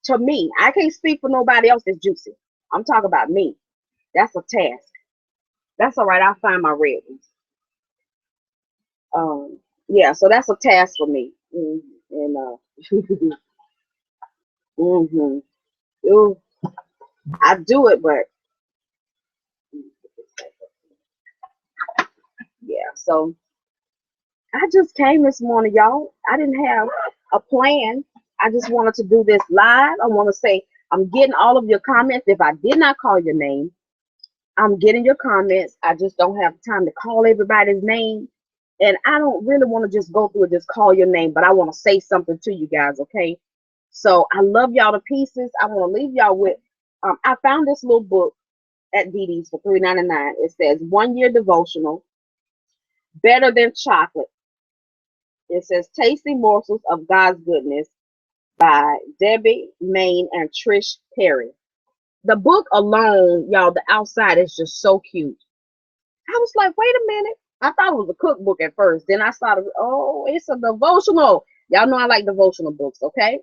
To me, I can't speak for nobody else that's juicy. I'm talking about me. That's a task. That's all right. I'll find my red ones. Yeah, so that's a task for me. And hmm I do it, but yeah. So I just came this morning, y'all. I didn't have a plan. I just wanted to do this live. I want to say I'm getting all of your comments. If I did not call your name, I'm getting your comments. I just don't have time to call everybody's name. And I don't really want to just go through and just call your name, but I want to say something to you guys, okay? So I love y'all to pieces. I want to leave y'all with I found this little book at DD's for $3.99. It says 1 year devotional, better than chocolate. It says tasty morsels of God's goodness by Debbie Main and Trish Perry. The book alone, y'all, the outside is just so cute. I was like, wait a minute. I thought it was a cookbook at first. Then I started, oh, it's a devotional. Y'all know I like devotional books, okay?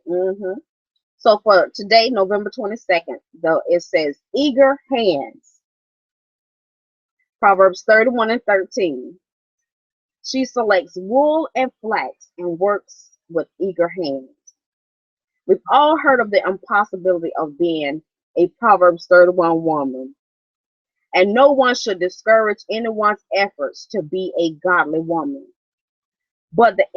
So for today, November 22nd, though, it says eager hands. Proverbs 31 and 13. She selects wool and flax and works with eager hands. We've all heard of the impossibility of being a Proverbs 31 woman, and no one should discourage anyone's efforts to be a godly woman. But the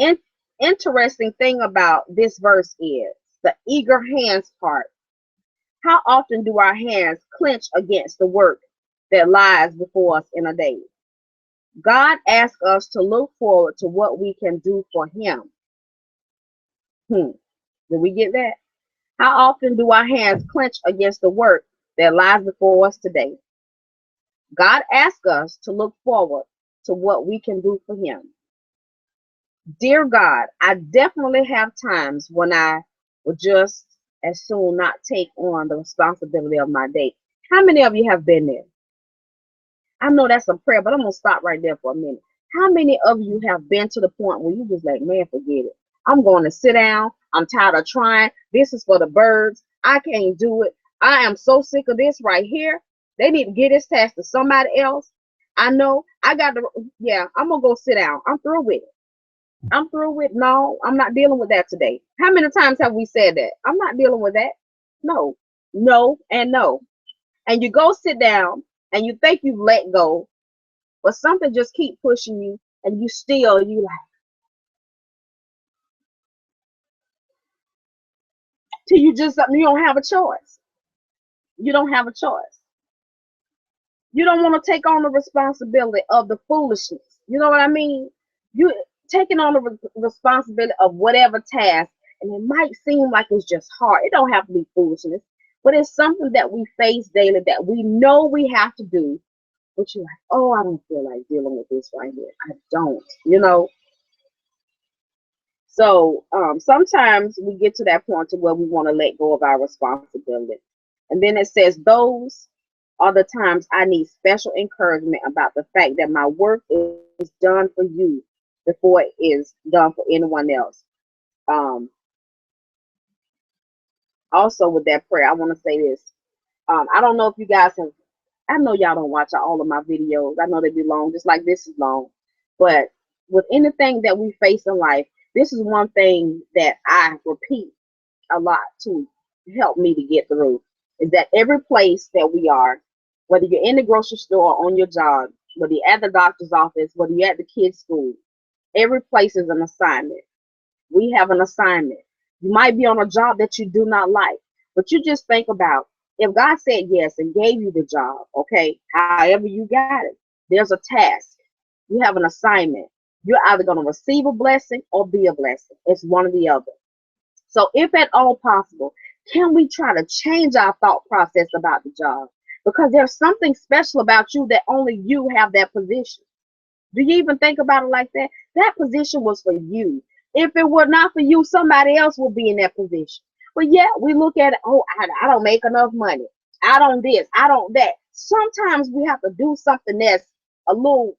interesting thing about this verse is the eager hands part. How often do our hands clench against the work that lies before us in a day? God asks us to look forward to what we can do for Him. Did we get that? How often do our hands clench against the work that lies before us today? God asks us to look forward to what we can do for Him. Dear God, I definitely have times when I would just as soon not take on the responsibility of my day. How many of you have been there? I know that's a prayer, but I'm going to stop right there for a minute. How many of you have been to the point where you just like, man, forget it. I'm going to sit down. I'm tired of trying. This is for the birds. I can't do it. I am so sick of this right here. They need to get this task to somebody else. I know I got to, yeah, I'm going to go sit down. I'm through with it. I'm through with, no, I'm not dealing with that today. How many times have we said that? I'm not dealing with that. No, no, and no. And you go sit down and you think you've let go, but something just keep pushing you and you like, till you don't have a choice. You don't have a choice. You don't want to take on the responsibility of the foolishness. You know what I mean? You taking on the responsibility of whatever task, and it might seem like it's just hard. It don't have to be foolishness, but it's something that we face daily that we know we have to do. But you're like, oh, I don't feel like dealing with this right here. I don't. So sometimes we get to that point to where we want to let go of our responsibility. And then it says, those are the times I need special encouragement about the fact that my work is done for you before it is done for anyone else. Um, Also, with that prayer, I want to say this. I don't know if you guys have, I know y'all don't watch all of my videos. I know they be long, just like this is long. But with anything that we face in life, this is one thing that I repeat a lot to help me to get through is that every place that we are, whether you're in the grocery store or on your job, whether you're at the doctor's office, whether you're at the kids' school, every place is an assignment. We have an assignment. You might be on a job that you do not like, but you just think about if God said yes and gave you the job, okay, however you got it, there's a task. You have an assignment. You're either going to receive a blessing or be a blessing. It's one or the other. So, if at all possible, can we try to change our thought process about the job? Because there's something special about you that only you have that position. Do you even think about it like that? That position was for you. If it were not for you, somebody else would be in that position. But yeah, we look at it, oh, I don't make enough money. I don't this, I don't that. Sometimes we have to do something that's a little,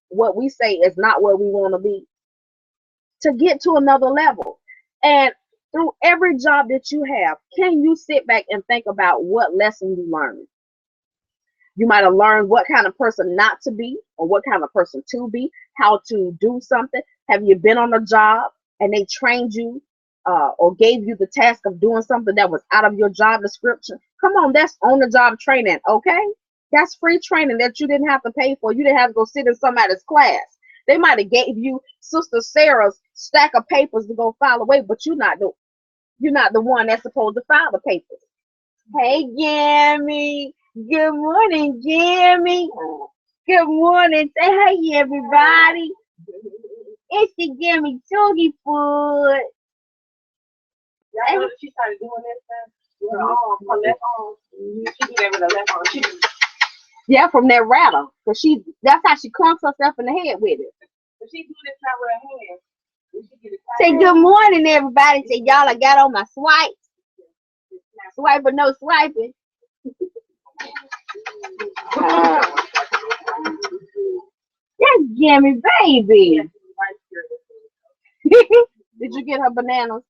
what we say is not where we want to be to get to another level. And through every job that you have, can you sit back and think about what lesson you learned? You might have learned what kind of person not to be or what kind of person to be, how to do something. Have you been on a job and they trained you or gave you the task of doing something that was out of your job description? Come on, that's on the job training, okay? That's free training that you didn't have to pay for. You didn't have to go sit in somebody's class. They might have gave you Sister Sarah's stack of papers to go file away, but you're not the one that's supposed to file the papers. Hey, Gammy. Good morning, Jimmy. Good morning. Say hey, everybody. It's the Jimmy Toogie food. I know she started doing that stuff with her arm, her left arm. She do that with her left arm. Yeah, from that rattle. Cause that's how she clunks herself in the head with it. But she do this now with her hands. Say good morning, everybody. Say y'all, I got on my swipe. Swipe or no swiping. That's Jimmy, baby. Did you get her bananas?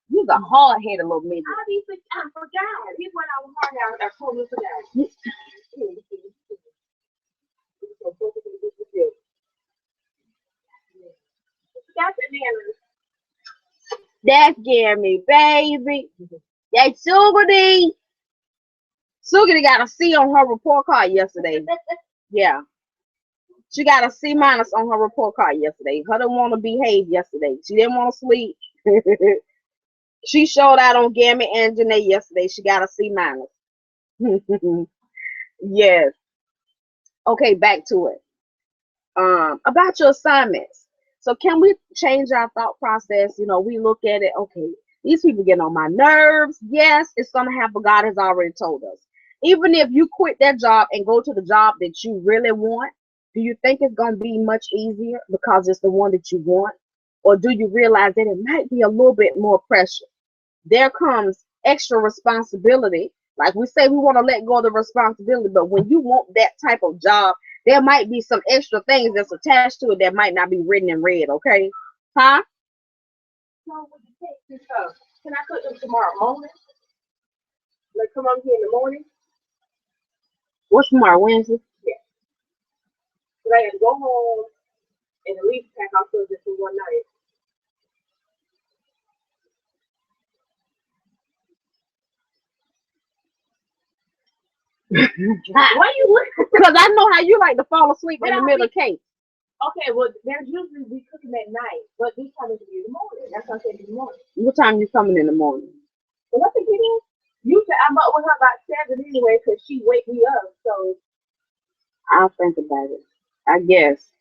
You're a hard-headed little midget. I forgot. He went out hard out. I totally forgot. That's Jeremy, baby. That's Sugary. Sugary got a C on her report card yesterday. Yeah. She got a C minus on her report card yesterday. Her didn't want to behave yesterday. She didn't want to sleep. She showed out on Gammy and Janae yesterday. She got a C minus. Yes. Okay, back to it. About your assignments. So can we change our thought process? We look at it, okay, these people get on my nerves. Yes, it's gonna happen. God has already told us. Even if you quit that job and go to the job that you really want, do you think it's gonna be much easier because it's the one that you want? Or do you realize that it might be a little bit more pressure? There comes extra responsibility. Like we say, we want to let go of the responsibility, but when you want that type of job, there might be some extra things that's attached to it that might not be written in red, okay? Huh? So would you take this can I cook them tomorrow morning? Like come on here in the morning? What's tomorrow, Wednesday? Yeah. So I have to go home and at least pack our food just for one night. Why you looking? Because I know how you like to fall asleep in the middle of cake. Okay, well, there's usually we cooking at night, but this time it's in the morning. That's what I said in the morning. What time you coming in the morning? Well, let me get in. Usually I'm up with her about 7 anyway, because she wake me up. So I'll think about it. I guess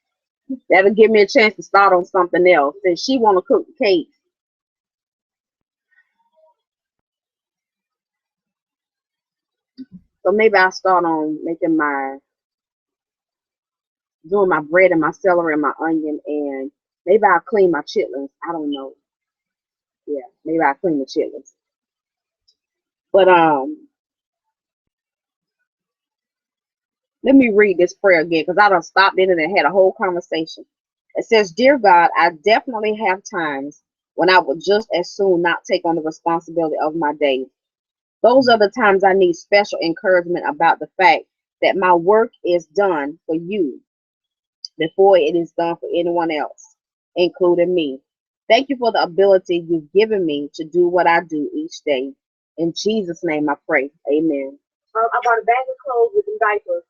that'll give me a chance to start on something else. Since she want to cook the cake. So maybe I'll start on doing my bread and my celery and my onion, and maybe I'll clean my chitlins. I don't know. Yeah, maybe I'll clean the chitlins. But let me read this prayer again because I done stopped in it and had a whole conversation. It says, Dear God, I definitely have times when I would just as soon not take on the responsibility of my day. Those are the times I need special encouragement about the fact that my work is done for you before it is done for anyone else, including me. Thank you for the ability you've given me to do what I do each day. In Jesus' name I pray. Amen. I bought a bag of clothes with some diapers.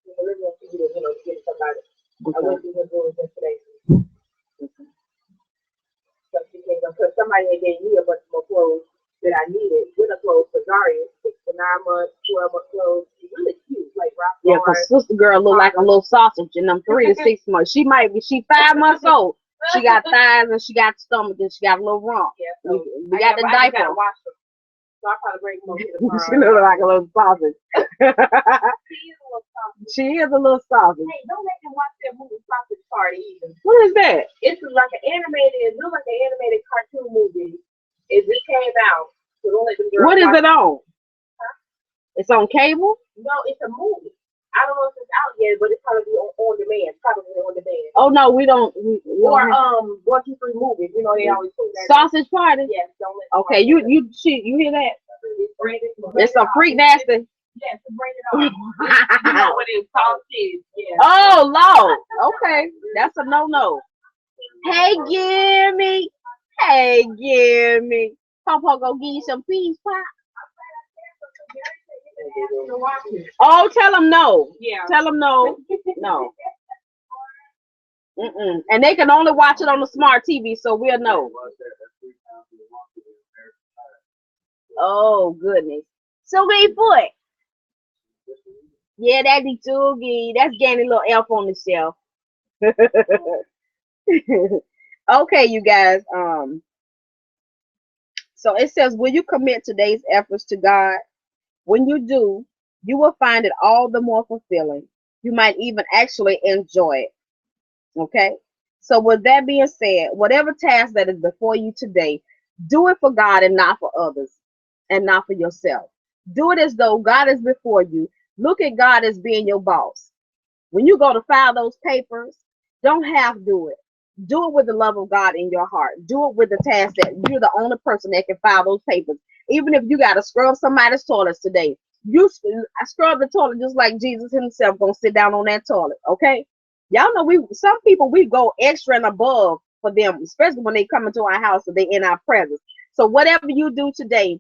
In the living room for you to, get somebody. I went through her drawers yesterday. somebody had gave me a bunch more clothes that I needed. Winter clothes for Darius, 6 to 9 months, 12 month clothes. She's really cute, like Ralph Yeah, cause Lauren. sister girl look like a little sausage in them 3 to 6 months. She 5 months old. She got thighs and she got stomach and she got a little rump. Yeah, We, so we got the I just diaper. gotta wash them. So I'll probably bring them over here She tomorrow. look like a little sausage. She is a little soft. She is a little sausage. Hey, don't make them watch that movie Sausage Party either. What is that? It's like an animated, it looks like an animated cartoon movie. It just came out. So don't let them girls What is watch it on? Huh? It's on cable? No, it's a movie. I don't know if it's out yet, but it's probably on demand. Probably on demand. Oh no, we don't. We Or don't have 1, 2, 3 movies. You know they always put that. sausage party. Yes, don't let them Okay, watch that. you hear that? It's branded. It's a freak nasty. Yes, it's branded on. You know what it's called is. Yeah. Oh Lord. Okay, that's a no. Hey, Gimme. Hey, Gimme. Papa go give you some peas pie. Oh, tell them no. Yeah. Tell them no. No. And they can only watch it on the smart TV, so we'll know. Oh, goodness. So we foot. Yeah, that be Toogie. That's getting a little elf on the shelf. Okay, you guys. So it says, will you commit today's efforts to God? When you do, you will find it all the more fulfilling. You might even actually enjoy it. Okay. So with that being said, whatever task that is before you today, do it for God and not for others and not for yourself. Do it as though God is before you. Look at God as being your boss. When you go to file those papers, don't half do it. Do it with the love of God in your heart. Do it with the task that you're the only person that can file those papers. Even if you got to scrub somebody's toilets today, I scrub the toilet just like Jesus himself gonna sit down on that toilet. Okay. Y'all know some people we go extra and above for them, especially when they come into our house or they in our presence. So whatever you do today,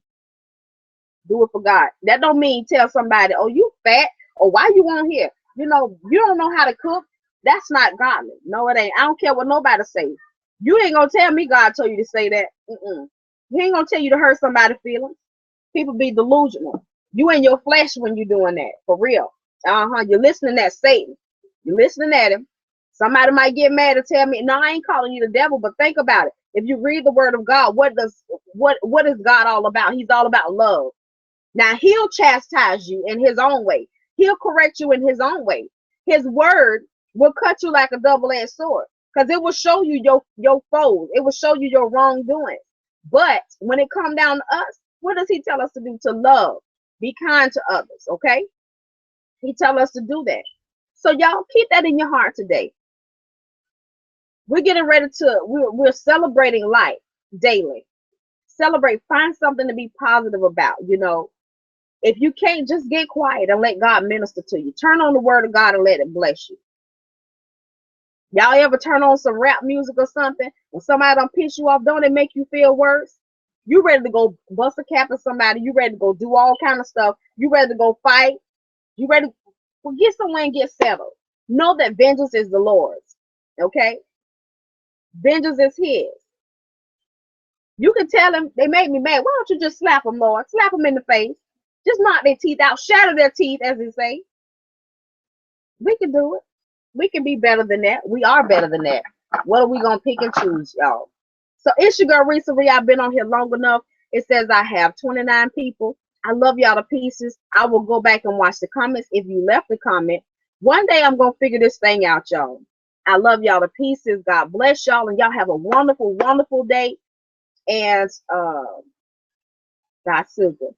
do it for God. That don't mean tell somebody, oh, you fat, or why you on here? You don't know how to cook. That's not godly. No, it ain't. I don't care what nobody say. You ain't gonna tell me God told you to say that. He ain't gonna tell you to hurt somebody's feelings. People be delusional. You in your flesh when you doing that. For real. You're listening at Satan. You're listening at him. Somebody might get mad and tell me, no, I ain't calling you the devil, but think about it. If you read the word of God, what is God all about? He's all about love. Now he'll chastise you in his own way. He'll correct you in his own way. His word will cut you like a double-edged sword, because it will show you your foes. It will show you your wrongdoing. But when it comes down to us, what does he tell us to do? To love, be kind to others. Okay, he tell us to do that. So y'all keep that in your heart today. We're getting ready to, we're celebrating life daily. Celebrate, find something to be positive about. If you can't, just get quiet and let God minister to you. Turn on the word of God and let it bless you. Y'all ever turn on some rap music or something when somebody don't piss you off? Don't it make you feel worse? You ready to go bust a cap at somebody? You ready to go do all kind of stuff? You ready to go fight? You ready to get somewhere and get settled? Know that vengeance is the Lord's. Okay, vengeance is His. You can tell them they made me mad. Why don't you just slap them, Lord? Slap them in the face. Just knock their teeth out, shatter their teeth, as they say. We can do it. We can be better than that. We are better than that. What are we going to pick and choose, y'all? So it's your girl, Risa Ree. I've been on here long enough. It says I have 29 people. I love y'all to pieces. I will go back and watch the comments. If you left a comment, one day I'm going to figure this thing out, y'all. I love y'all to pieces. God bless y'all. And y'all have a wonderful, wonderful day. And God's super.